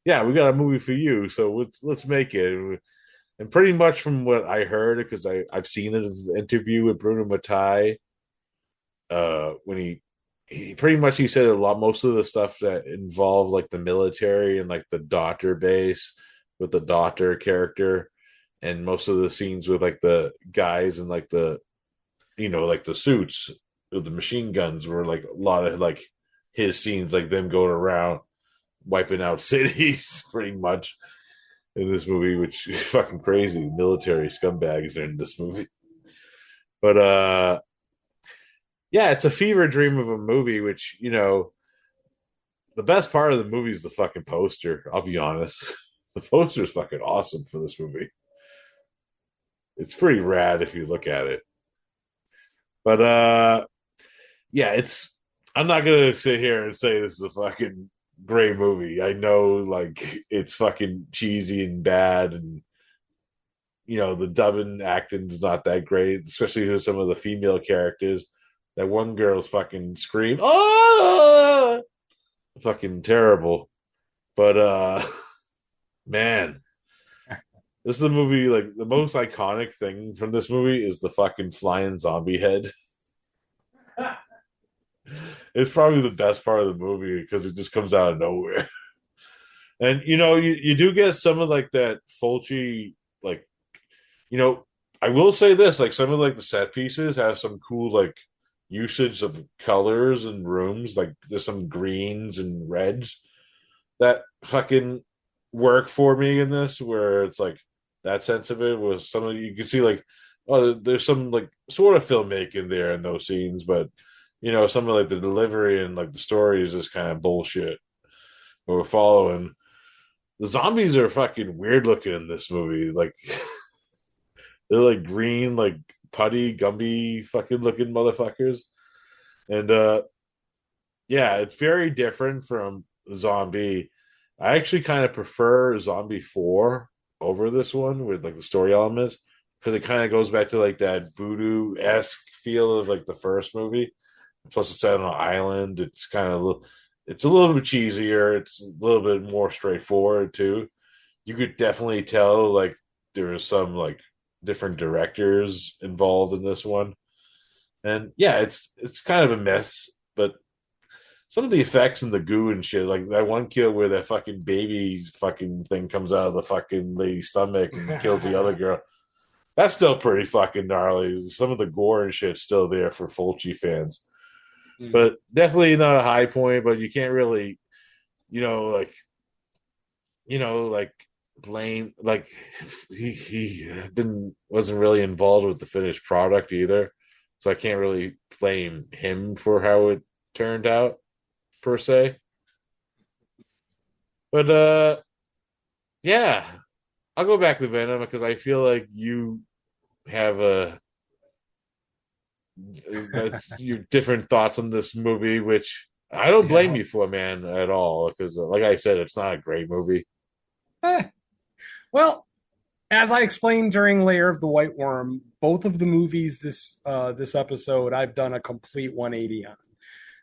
yeah, we got a movie for you, so let's make it. And pretty much from what I heard, because I've seen an interview with Bruno Mattei, when he pretty much he said a lot most of the stuff that involved like the military and like the doctor base with the doctor character, and most of the scenes with like the guys and like the like the suits with the machine guns were like a lot of like his scenes, like them going around wiping out cities pretty much in this movie, which is fucking crazy. Military scumbags are in this movie. But yeah, it's a fever dream of a movie, which, the best part of the movie is the fucking poster. I'll be honest. The poster is fucking awesome for this movie. It's pretty rad if you look at it. But yeah, I'm not gonna sit here and say this is a fucking great movie. I know like it's fucking cheesy and bad, and the dubbing acting's not that great, especially with some of the female characters. That one girl's fucking scream, oh, fucking terrible. But man, this is the movie, like the most iconic thing from this movie is the fucking flying zombie head. It's probably the best part of the movie because it just comes out of nowhere. And you do get some of like that Fulci, like, I will say this, like some of like the set pieces have some cool like usage of colors and rooms, like there's some greens and reds that fucking work for me in this, where it's like that sense of it was some of you can see like, oh, there's some like sort of filmmaking there in those scenes, but some of like the delivery and like the story is just kind of bullshit. What we're following. The zombies are fucking weird looking in this movie. Like they're like green, like putty, Gumby fucking looking motherfuckers. And yeah, it's very different from Zombie. I actually kind of prefer Zombie 4 over this one with like the story elements because it kind of goes back to like that voodoo-esque feel of like the first movie. Plus it's set on an island. It's a little bit cheesier. It's a little bit more straightforward too. You could definitely tell like there was some like different directors involved in this one. And yeah, it's kind of a mess, but some of the effects and the goo and shit, like that one kill where that fucking baby fucking thing comes out of the fucking lady's stomach and kills the other girl. That's still pretty fucking gnarly. Some of the gore and shit's still there for Fulci fans. But definitely not a high point, but you can't really, you know, like like blame like he wasn't really involved with the finished product either. So I can't really blame him for how it turned out per se. But yeah, I'll go back to Venom because I feel like you have your different thoughts on this movie, which I don't blame you for, man, at all. Because, like I said, it's not a great movie. Well, as I explained during Lair of the White Worm, both of the movies this episode, I've done a complete 180 on.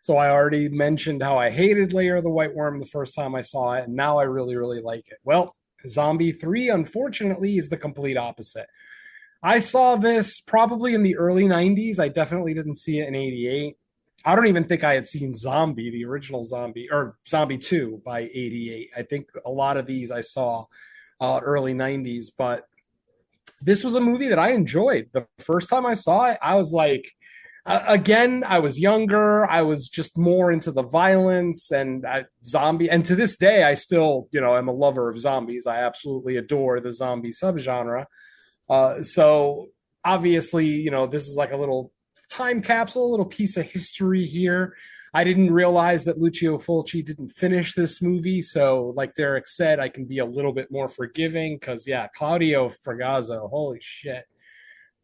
So I already mentioned how I hated Lair of the White Worm the first time I saw it, and now I really, really like it. Well, Zombie 3, unfortunately, is the complete opposite. I saw this probably in the early 90s. I definitely didn't see it in 88. I don't even think I had seen Zombie, the original Zombie, or Zombie 2 by 88. I think a lot of these I saw early 90s, but this was a movie that I enjoyed. The first time I saw it, I was like, again, I was younger. I was just more into the violence and zombie. And to this day, I still, am a lover of zombies. I absolutely adore the zombie subgenre. So obviously, this is like a little time capsule, a little piece of history here. I didn't realize that Lucio Fulci didn't finish this movie. So like Derek said, I can be a little bit more forgiving because, yeah, Claudio Fragazzo, holy shit.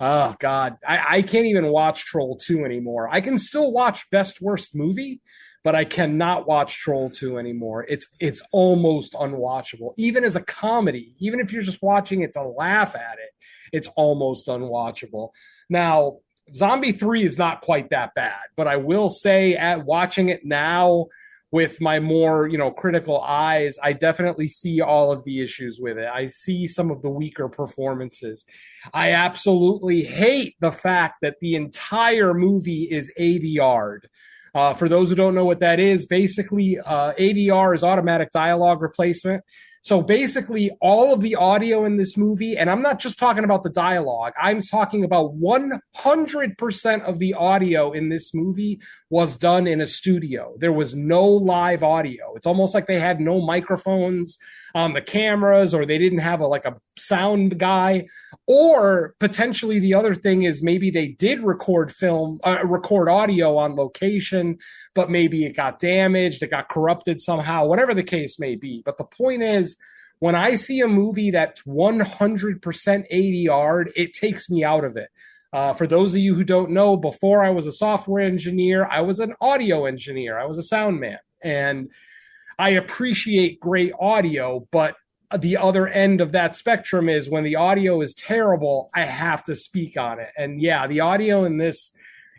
Oh, God. I can't even watch Troll 2 anymore. I can still watch Best Worst Movie, but I cannot watch Troll 2 anymore. It's almost unwatchable. Even as a comedy, even if you're just watching it to laugh at it, it's almost unwatchable. Now, Zombie 3 is not quite that bad, but I will say at watching it now with my more, critical eyes, I definitely see all of the issues with it. I see some of the weaker performances. I absolutely hate the fact that the entire movie is ADR'd. For those who don't know what that is, basically ADR is automatic dialogue replacement. So basically all of the audio in this movie, and I'm not just talking about the dialogue, I'm talking about 100% of the audio in this movie was done in a studio. There was no live audio. It's almost like they had no microphones on the cameras, or they didn't have a sound guy. Or potentially the other thing is maybe they did record audio on location, but maybe it got damaged, it got corrupted somehow, whatever the case may be. But the point is, when I see a movie that's 100% ADR'd, it takes me out of it. For those of you who don't know, before I was a software engineer, I was an audio engineer. I was a sound man. And I appreciate great audio, but the other end of that spectrum is when the audio is terrible, I have to speak on it. And yeah, the audio in this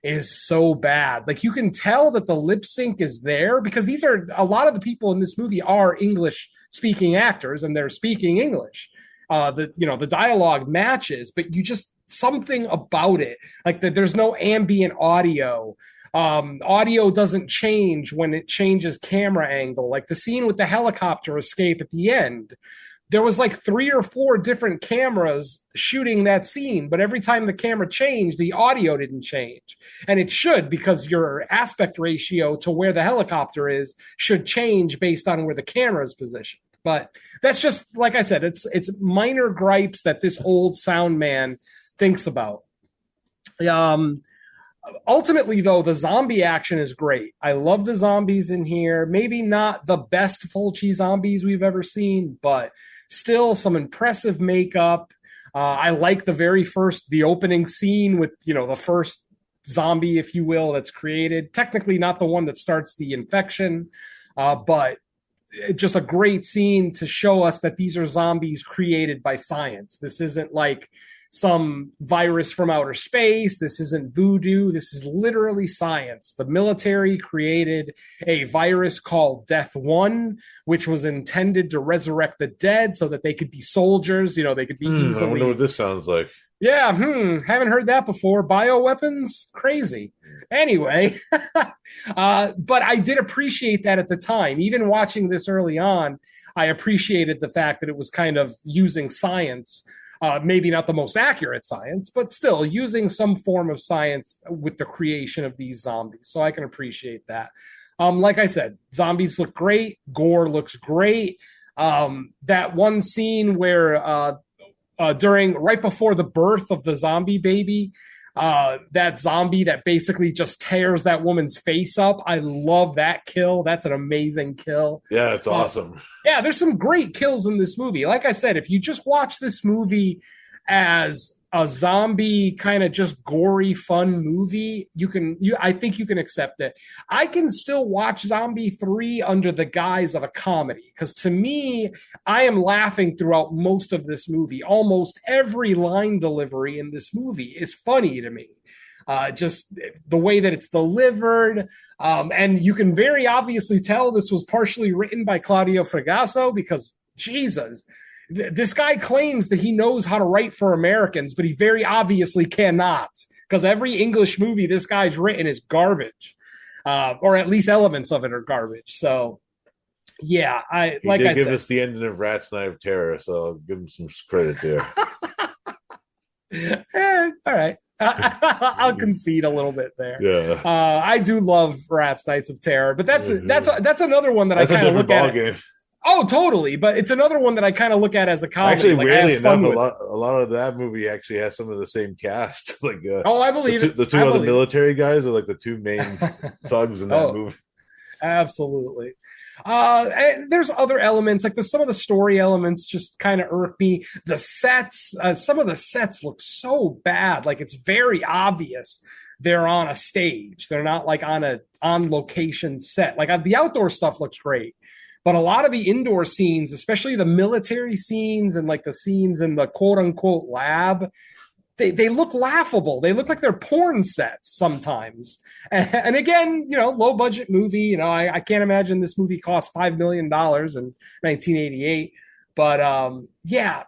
is so bad. Like, you can tell that the lip sync is there because a lot of the people in this movie are English speaking actors and they're speaking English. The dialogue matches, but something about it, like there's no ambient audio. Audio doesn't change when it changes camera angle. Like the scene with the helicopter escape at the end, there was like 3 or 4 different cameras shooting that scene, but every time the camera changed, the audio didn't change. And it should, because your aspect ratio to where the helicopter is should change based on where the camera is positioned. But that's just, like I said, it's minor gripes that this old sound man thinks about. Ultimately, though, the zombie action is great. I love the zombies in here. Maybe not the best Fulci zombies we've ever seen, but still some impressive makeup. I like the opening scene with, the first zombie, if you will, that's created. Technically not the one that starts the infection, but just a great scene to show us that these are zombies created by science. This isn't like some virus from outer space. This isn't voodoo. This is literally science. The military created a virus called Death One, which was intended to resurrect the dead so that they could be soldiers. They could be easily. I wonder what this sounds like. Yeah, haven't heard that before. Bioweapons? Crazy. Anyway, but I did appreciate that at the time. Even watching this early on, I appreciated the fact that it was kind of using science. Maybe not the most accurate science, but still using some form of science with the creation of these zombies. So I can appreciate that. Like I said, zombies look great. Gore looks great. That one scene where right before the birth of the zombie baby, that zombie that basically just tears that woman's face up. I love that kill. That's an amazing kill. Yeah, it's awesome. Yeah, there's some great kills in this movie. Like I said, if you just watch this movie as a zombie kind of just gory, fun movie, I think you can accept it. I can still watch Zombie 3 under the guise of a comedy, because to me, I am laughing throughout most of this movie. Almost every line delivery in this movie is funny to me. Just the way that it's delivered. And you can very obviously tell this was partially written by Claudio Fragasso, because Jesus, this guy claims that he knows how to write for Americans, but he very obviously cannot, because every English movie this guy's written is garbage, or at least elements of it are garbage. So, yeah, I did give us the ending of Rat's Night of Terror, so I'll give him some credit there. All right. I'll concede a little bit there. Yeah, I do love Rat's Nights of Terror, but that's another one that I kind of look at. Game. Oh, totally. But it's another one that I kind of look at as a comedy. Actually, weirdly enough, a lot of that movie actually has some of the same cast. I believe it. The two other military guys are like the two main thugs in that movie. Absolutely. And there's other elements, like some of the story elements just kind of irk me. The sets, some of the sets look so bad. Like, it's very obvious they're on a stage. They're not like on location set. Like, the outdoor stuff looks great, but a lot of the indoor scenes, especially the military scenes and like the scenes in the quote unquote lab, they look laughable. They look like they're porn sets sometimes. And again, low budget movie. I can't imagine this movie cost $5 million in 1988. But yeah,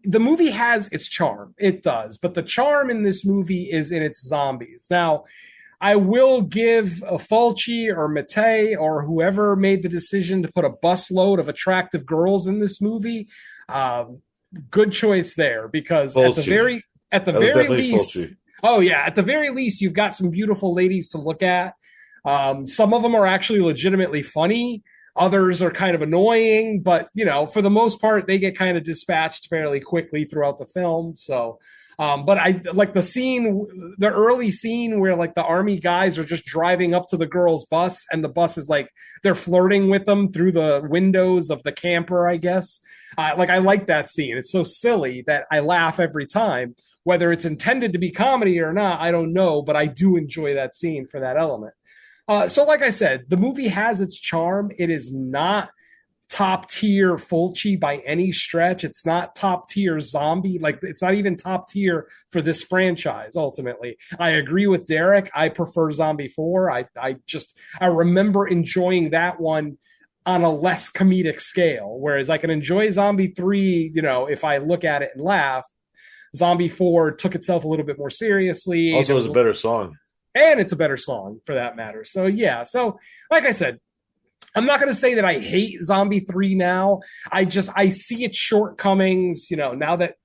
the movie has its charm. It does. But the charm in this movie is in its zombies. Now, I will give a Fulci or Mattei or whoever made the decision to put a busload of attractive girls in this movie. Good choice there, because Fulci. At the very least, Fulci. Oh yeah, at the very least, you've got some beautiful ladies to look at. Some of them are actually legitimately funny. Others are kind of annoying, but for the most part, they get kind of dispatched fairly quickly throughout the film. So, but I like the early scene where like the army guys are just driving up to the girl's bus, and the bus is like they're flirting with them through the windows of the camper, I guess. I like that scene. It's so silly that I laugh every time. Whether it's intended to be comedy or not, I don't know, but I do enjoy that scene for that element. So like I said, the movie has its charm. It is not top tier Fulci by any stretch. It's not top tier Zombie. Like, it's not even top tier for this franchise, ultimately. I agree with Derek. I prefer Zombie 4. I remember enjoying that one on a less comedic scale, whereas I can enjoy Zombie 3, if I look at it and laugh. Zombie 4 took itself a little bit more seriously. Also, it's a better song. And it's a better song, for that matter. So, yeah. So, like I said, I'm not going to say that I hate Zombie 3 now. I see its shortcomings, now that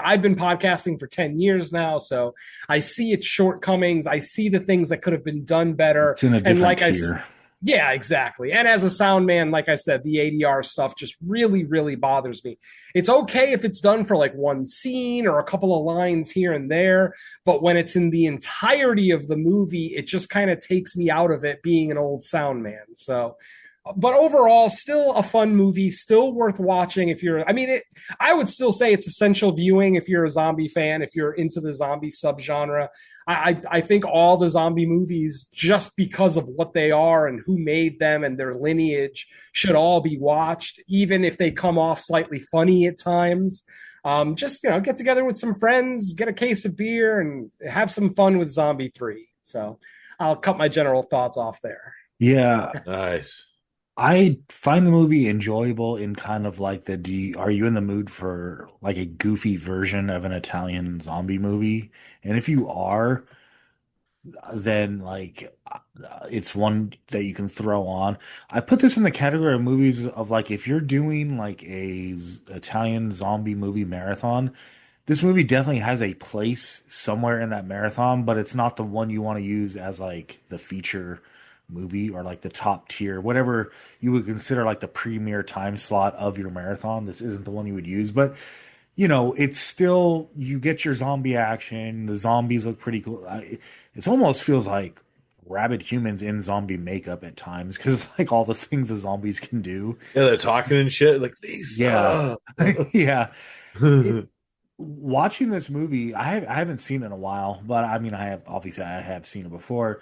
I've been podcasting for 10 years now. So I see its shortcomings. I see the things that could have been done better. It's in a different tier. Yeah, exactly. And as a sound man, like I said, the ADR stuff just really, really bothers me. It's okay if it's done for like one scene or a couple of lines here and there, but when it's in the entirety of the movie, it just kind of takes me out of it being an old sound man. So, but overall, still a fun movie, still worth watching if you're, I mean, I would still say it's essential viewing if you're a zombie fan, if you're into the zombie subgenre. I think all the zombie movies, just because of what they are and who made them and their lineage, should all be watched, even if they come off slightly funny at times. Just get together with some friends, get a case of beer, and have some fun with Zombie 3. So I'll cut my general thoughts off there. Yeah, Nice. I find the movie enjoyable in kind of like are you in the mood for like a goofy version of an Italian zombie movie? And if you are, then like it's one that you can throw on. I put this in the category of movies of like if you're doing like Italian zombie movie marathon, this movie definitely has a place somewhere in that marathon, but it's not the one you want to use as like the feature movie or like the top tier, whatever you would consider like the premier time slot of your marathon. This isn't the one you would use, but it's still, you get your zombie action. The zombies look pretty cool. It almost feels like rabid humans in zombie makeup at times because like all the things the zombies can do. Yeah, they're talking and shit like these. Yeah, yeah. Watching this movie, I haven't seen it in a while, but I mean, I have seen it before.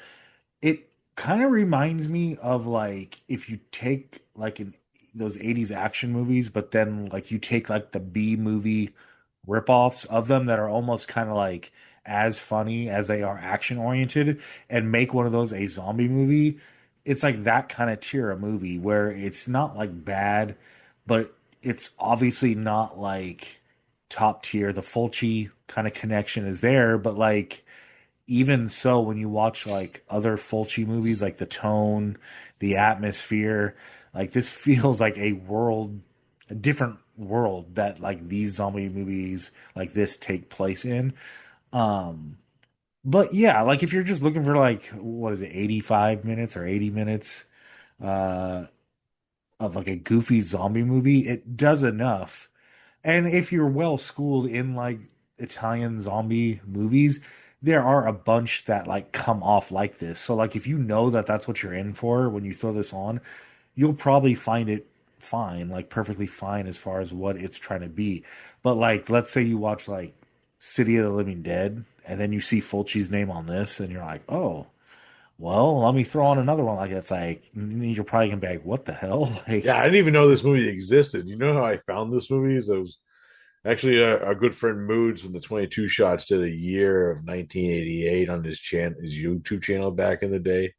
It kind of reminds me of like if you take like those 80s action movies, but then like you take like the B movie ripoffs of them that are almost kind of like as funny as they are action oriented and make one of those a zombie movie. It's like that kind of tier of movie where it's not like bad, but it's obviously not like top tier. The Fulci kind of connection is there, but like even so, when you watch like other Fulci movies, like the tone, the atmosphere, like this feels like a different world that like these zombie movies like this take place in. Um, but yeah, like if you're just looking for like, what is it, 85 minutes or 80 minutes, uh, of like a goofy zombie movie, it does enough. And if you're well schooled in like Italian zombie movies, there are a bunch that like come off like this. So like if you know that that's what you're in for when you throw this on, you'll probably find it fine, like perfectly fine as far as what it's trying to be. But like let's say you watch like City of the Living Dead and then you see Fulci's name on this and you're like, "Oh, well, let me throw on another one." Like it's like you're probably gonna be like, "What the hell?" Like Yeah, I didn't even know this movie existed. You know how I found this movie? Is it was actually a good friend Moods from the 22 Shots did a year of 1988 on his YouTube channel back in the day.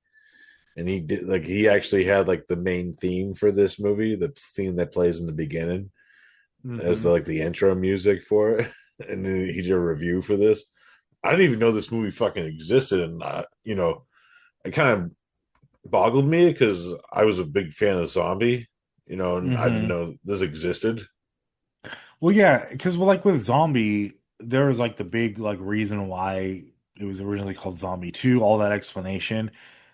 And he actually had like the main theme for this movie, the theme that plays in the beginning as the intro music for it. And then he did a review for this. I didn't even know this movie fucking existed, and it kind of boggled me because I was a big fan of Zombie, and I didn't know this existed. Well, yeah, because like with Zombie, there was like the big like reason why it was originally called Zombie 2, all that explanation.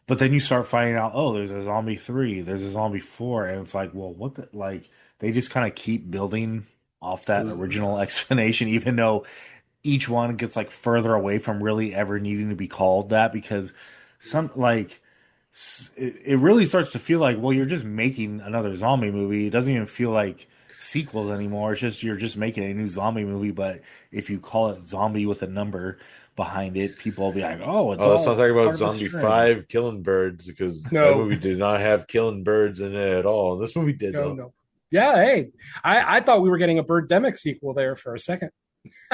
But then you start finding out, oh, there's a Zombie 3, there's a Zombie 4, and it's like, well, what the like they just kind of keep building off that original explanation, even though each one gets like further away from really ever needing to be called that because some like it really starts to feel like, well, you're just making another zombie movie. It doesn't even feel like sequels anymore. It's just you're just making a new zombie movie, but if you call it Zombie with a number behind it, people will be like, "Oh, it's let's all not talk about part of the Zombie string." 5 Killing Birds because that movie did not have killing birds in it at all. This movie did though. No. Yeah, hey, I thought we were getting a Birdemic sequel there for a second.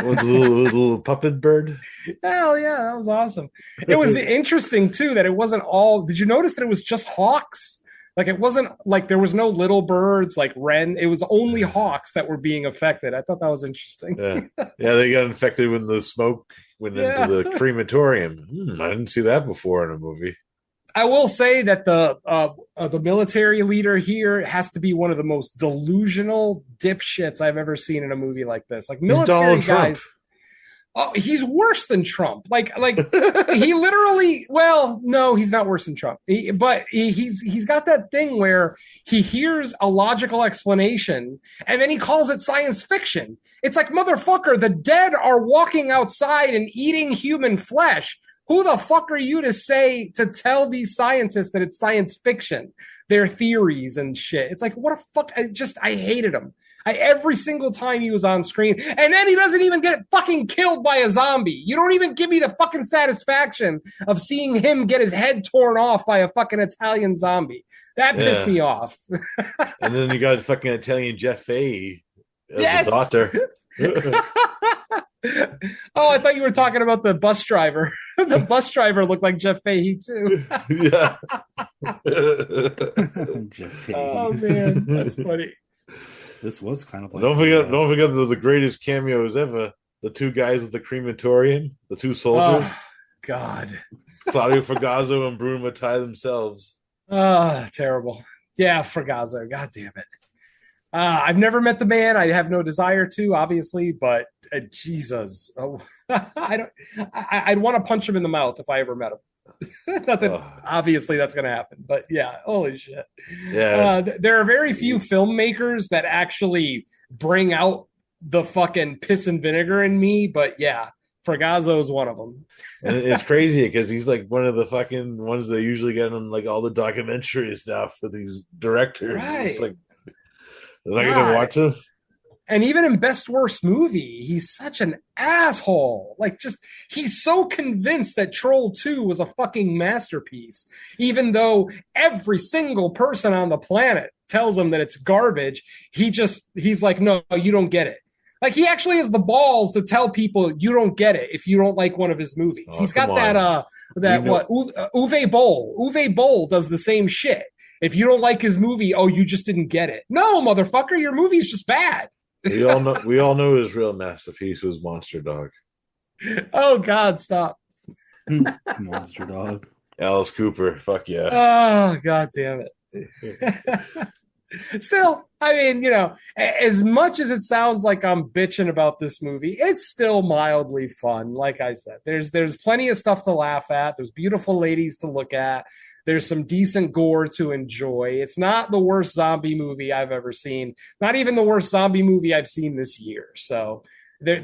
With the little puppet bird. Hell yeah, that was awesome. It was interesting too that it wasn't all. Did you notice that it was just hawks? Like it wasn't like there was no little birds like wren. It was only hawks that were being affected. I thought that was interesting. Yeah, they got infected when the smoke went into the crematorium. I didn't see that before in a movie. I will say that the military leader here has to be one of the most delusional dipshits I've ever seen in a movie like this. Like military guys. Oh, he's worse than Trump. Like he literally. Well, no, he's not worse than Trump. But he's got that thing where he hears a logical explanation and then he calls it science fiction. It's like, motherfucker, the dead are walking outside and eating human flesh. Who the fuck are you to tell these scientists that it's science fiction, their theories and shit? It's like, what a fuck. I hated him. Every single time he was on screen. And then he doesn't even get fucking killed by a zombie. You don't even give me the fucking satisfaction of seeing him get his head torn off by a fucking Italian zombie. That pissed me off. And then you got fucking Italian Jeff Fahey as Yes! the doctor. Oh, I thought you were talking about the bus driver. The bus driver looked like Jeff Fahey too. Yeah. Jeff Fahey. Oh man, that's funny. This was kind of like Don't forget the greatest cameos ever. The two guys at the crematorium, the two soldiers. Oh, God. Claudio Fragazzo and Bruno Mattei themselves. Oh, terrible. Yeah, Fragazzo. God damn it. I've never met the man. I have no desire to, obviously, but Jesus. Oh, I'd want to punch him in the mouth if I ever met him. Not that obviously that's going to happen, but yeah, holy shit. Yeah. There are very few filmmakers that actually bring out the fucking piss and vinegar in me, but yeah, Fragazzo is one of them. And it's crazy because he's like one of the fucking ones they usually get on like all the documentary stuff with these directors. Right. It's like, am I going to watch him? And even in Best Worst Movie, he's such an asshole. Like, just, he's so convinced that Troll 2 was a fucking masterpiece, even though every single person on the planet tells him that it's garbage. He's like, no, you don't get it. Like, he actually has the balls to tell people you don't get it if you don't like one of his movies. He's got Uwe Boll. Uwe Boll does the same shit. If you don't like his movie, you just didn't get it. No, motherfucker, your movie's just bad. We all know his real masterpiece was Monster Dog. Oh God, stop. Monster Dog. Alice Cooper, fuck yeah. Oh God damn it. Still, I mean, as much as it sounds like I'm bitching about this movie, it's still mildly fun. Like I said, there's plenty of stuff to laugh at. There's beautiful ladies to look at. There's some decent gore to enjoy. It's not the worst zombie movie I've ever seen. Not even the worst zombie movie I've seen this year. So,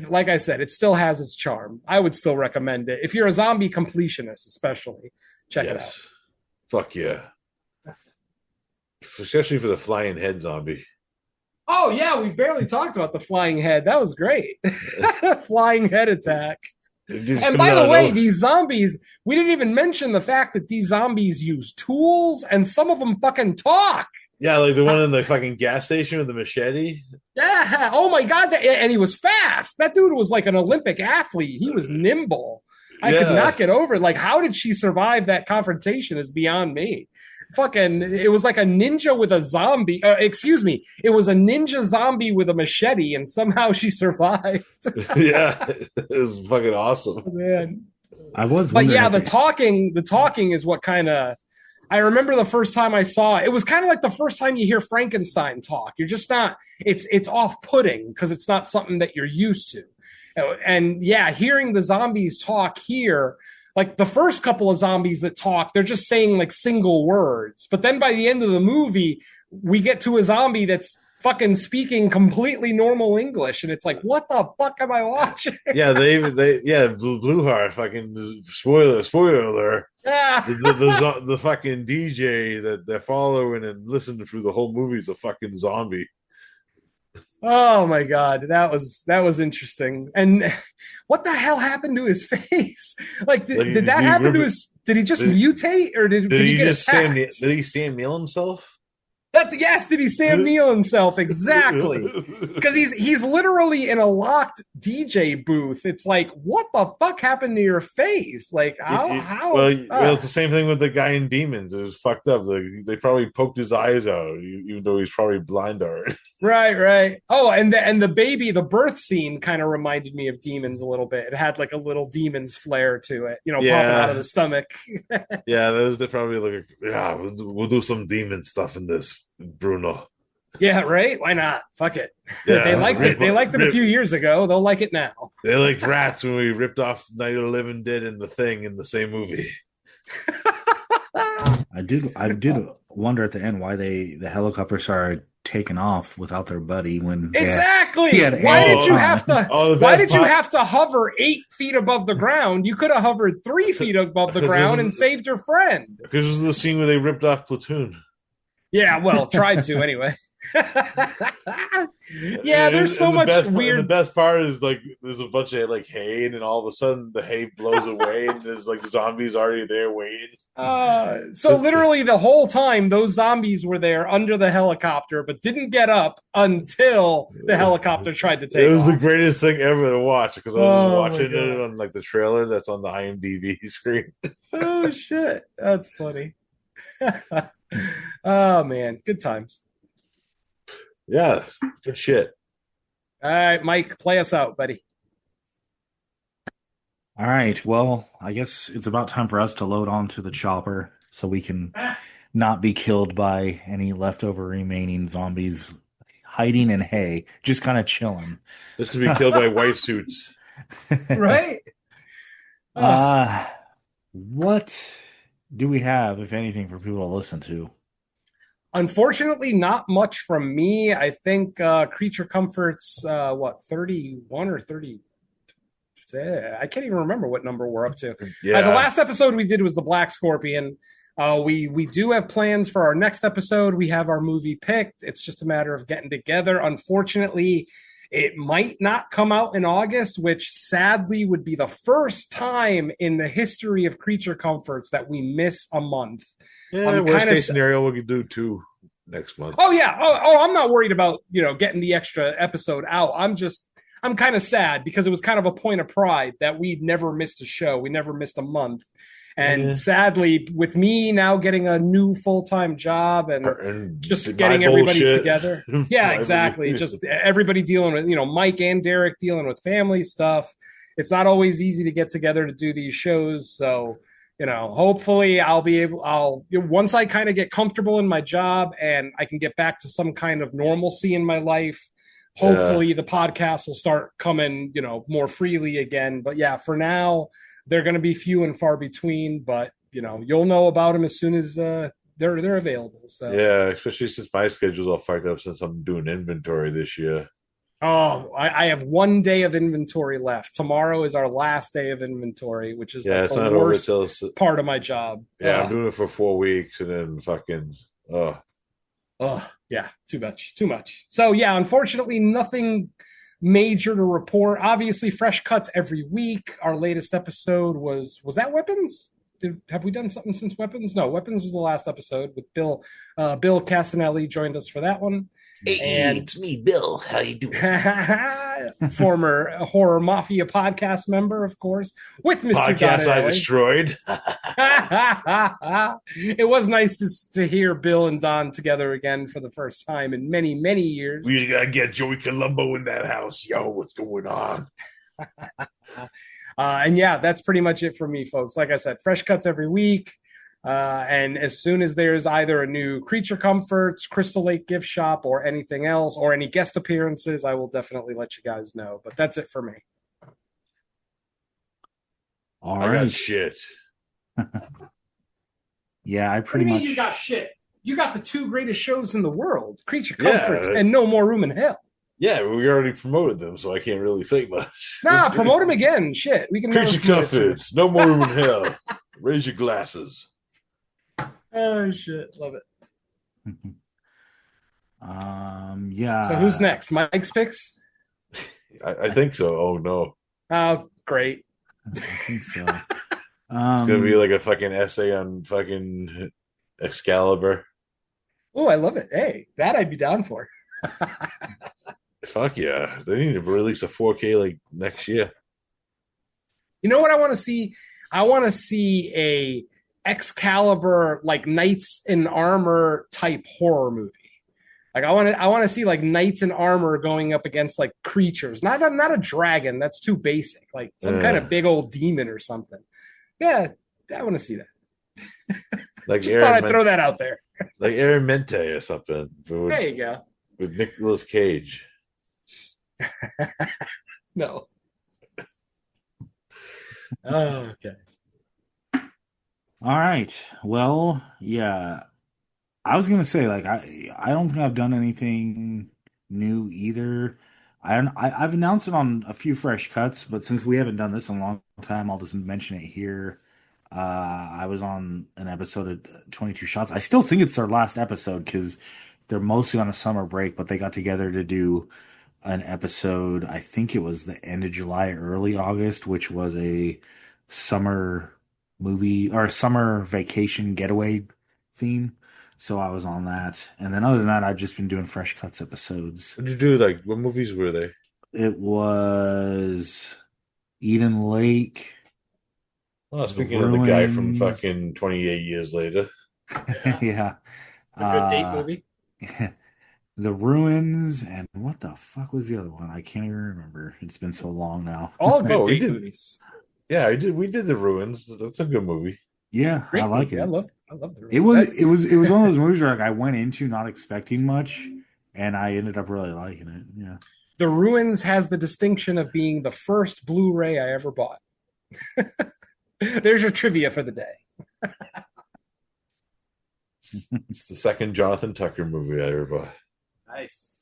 like I said, it still has its charm. I would still recommend it. If you're a zombie completionist, especially, check it out. Fuck yeah. Especially for the flying head zombie. Oh, yeah, we barely talked about the flying head. That was great. Flying head attack. And by the way, these zombies, we didn't even mention the fact that these zombies use tools and some of them fucking talk. Yeah, like the one in the fucking gas station with the machete. Yeah. Oh my God. And he was fast. That dude was like an Olympic athlete. He was nimble. I could not get over it. Like, how did she survive that confrontation is beyond me. Fucking, it was like a ninja with a zombie. It was a ninja zombie with a machete, and somehow she survived. Yeah, it was fucking awesome. Oh, man. But yeah, the talking is what kind of. I remember the first time I saw it. It was kind of like the first time you hear Frankenstein talk. You're just not. It's off-putting because it's not something that you're used to. And yeah, hearing the zombies talk here. Like the first couple of zombies that talk, they're just saying like single words. But then by the end of the movie, we get to a zombie that's fucking speaking completely normal English. And it's like, what the fuck am I watching? Yeah, Blue Heart, fucking spoiler alert. Yeah. The fucking DJ that they're following and listening through the whole movie is a fucking zombie. Oh my God, that was interesting. And what the hell happened to his face? Like, did that happen to his? Did he just mutate, or did he get attacked? Did he Sam Neill himself? Did he Sam Neill himself? Exactly. Because he's literally in a locked DJ booth. It's like, what the fuck happened to your face? Like, how? Well, it's the same thing with the guy in Demons. It was fucked up. They probably poked his eyes out, even though he's probably blind already. Right. Oh, and the baby, the birth scene kind of reminded me of Demons a little bit. It had like a little Demons flair to it, popping out of the stomach. Yeah, they're probably like, we'll do some demon stuff in this, Bruno. Yeah, right? Why not? Fuck it. Yeah, They liked it. They liked it a few years ago. They'll like it now. They liked rats when we ripped off Night of the Living Dead and The Thing in the same movie. I did wonder at the end why the helicopter started taking off without their buddy when exactly. he had Why ammo did you time. have to? Why did you have to hover 8 feet above the ground? You could have hovered 3 feet above the ground and saved your friend. Because this is the scene where they ripped off Platoon. Yeah, well, tried to anyway. Yeah, there's so much weird. The best part is like there's a bunch of like hay, and then all of a sudden the hay blows away, and there's like zombies already there waiting. So literally the whole time those zombies were there under the helicopter, but didn't get up until the helicopter tried to take off. It was the greatest thing ever to watch because I was watching it on like the trailer that's on the IMDb screen. Oh shit, that's funny. Oh man, good times. Yeah, good shit. All right, Mike, play us out, buddy. All right. Well, I guess it's about time for us to load onto the chopper so we can not be killed by any leftover remaining zombies hiding in hay, just kind of chilling. Just to be killed by white suits. Right? What do we have, if anything, for people to listen to? Unfortunately, not much from me. I think Creature Comforts, 31 or 30? I can't even remember what number we're up to. Yeah. The last episode we did was the Black Scorpion. We do have plans for our next episode. We have our movie picked. It's just a matter of getting together. Unfortunately, it might not come out in August, which sadly would be the first time in the history of Creature Comforts that we miss a month. Yeah, worst case scenario, we could do 2 next month. Oh yeah. Oh, I'm not worried about getting the extra episode out. I'm kind of sad because it was kind of a point of pride that we'd never missed a show. We never missed a month. And sadly, with me now getting a new full-time job and just getting everybody together. Yeah, exactly. Just everybody dealing with, Mike and Derek dealing with family stuff. It's not always easy to get together to do these shows. So, hopefully once I kind of get comfortable in my job and I can get back to some kind of normalcy in my life, hopefully the podcast will start coming, more freely again. But yeah, for now, they're going to be few and far between, but you'll know about them as soon as they're available. So yeah, especially since my schedule's all fucked up since I'm doing inventory this year. Oh, I have 1 day of inventory left. Tomorrow is our last day of inventory, which is it's the not worst over till part of my job. Yeah, I'm doing it for 4 weeks and then fucking yeah, too much. So yeah, unfortunately, nothing major to report. Obviously, fresh cuts every week. Our latest episode was that Weapons? Have we done something since Weapons? No, Weapons was the last episode with Bill. Bill Casanelli joined us for that one. Hey, it's me, Bill. How you doing? Former Horror Mafia podcast member, of course, with Mr. Podcast I destroyed. It was nice to hear Bill and Don together again for the first time in many, many years. We gotta get Joey Colombo in that house. Yo, what's going on? And yeah, that's pretty much it for me, folks. Like I said, fresh cuts every week. And as soon as there's either a new Creature Comforts, Crystal Lake gift shop, or anything else, or any guest appearances, I will definitely let you guys know. But that's it for me. All I right. got shit. Yeah, I What do pretty you mean much. you got shit? You got the 2 greatest shows in the world, Creature Comforts and No More Room in Hell. Yeah, we already promoted them, so I can't really say much. Nah, promote them again. Shit, we can. Creature Comforts, No More Room in Hell. Raise your glasses. Oh shit, love it. Yeah. So who's next? Mike's picks? I think so. Oh no, Oh, great. I think so. it's gonna be like a fucking essay on fucking Excalibur. Oh, I love it. Hey, that I'd be down for. Fuck yeah, they need to release a 4K like next year. You know what I want to see? I want to see a Excalibur, like Knights in Armor type horror movie. Like I want to see like Knights in Armor going up against like creatures, not a dragon. That's too basic. Like some kind of big old demon or something. Yeah, I want to see that. Like Just thought I'd throw that out there. like Aaron Mente or something. There you go. with Nicolas Cage. No. Oh, okay. All right. Well, yeah. I was gonna say, like, I don't think I've done anything new either. I've announced it on a few fresh cuts, but since we haven't done this in a long time, I'll just mention it here. I was on an episode of 22 Shots. I still think it's their last episode because they're mostly on a summer break, but they got together to do an episode. I think it was the end of July, early August, which was a summer movie or summer vacation getaway theme. So I was on that. And then other than that, I've just been doing fresh cuts episodes. What did you do? Like, what movies were they? It was Eden Lake. Oh, speaking The of the guy from Ruins. fucking 28 Years Later. Yeah. A good date movie. The Ruins. And what the fuck was the other one? I can't even remember. It's been so long now. All good Oh, we date did. movies. Yeah, we did The Ruins. That's a good movie. Yeah, Great I like movie. it. I love the It was one of those movies where like I went into not expecting much, and I ended up really liking it. Yeah. The Ruins has the distinction of being the first Blu-ray I ever bought. There's your trivia for the day. It's the second Jonathan Tucker movie I ever bought. Nice.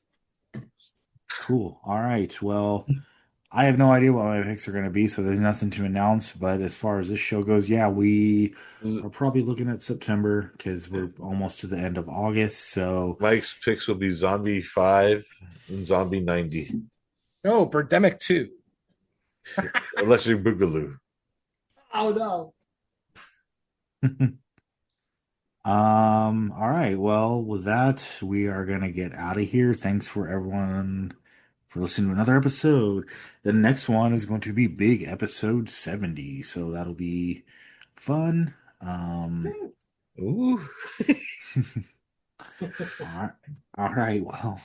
Cool. All right. Well, I have no idea what my picks are going to be, so there's nothing to announce. But as far as this show goes, yeah, we are probably looking at September because we're almost to the end of August. So Mike's picks will be Zombie 5 and Zombie 90. Oh, Birdemic 2. Electric Boogaloo. Oh, no. all right. Well, with that, we are gonna get out of here. Thanks for everyone for listening to another episode. The next one is going to be big episode 70, so that'll be fun. Ooh. All right. Well,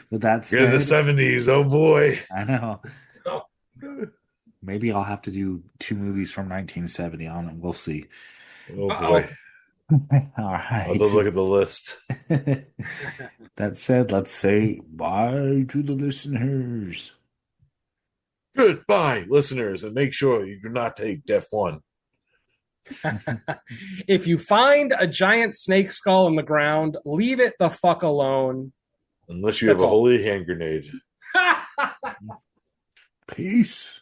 with that You're in the said, 70s. Oh, boy. I know. Maybe I'll have to do 2 movies from 1970 on it. We'll see. Oh, boy. All I'll right. have to look at the list. That said, let's say bye to the listeners. Goodbye, listeners, and make sure you do not take Def 1. If you find a giant snake skull in the ground, leave it the fuck alone. Unless you That's have a all. holy hand grenade. Peace.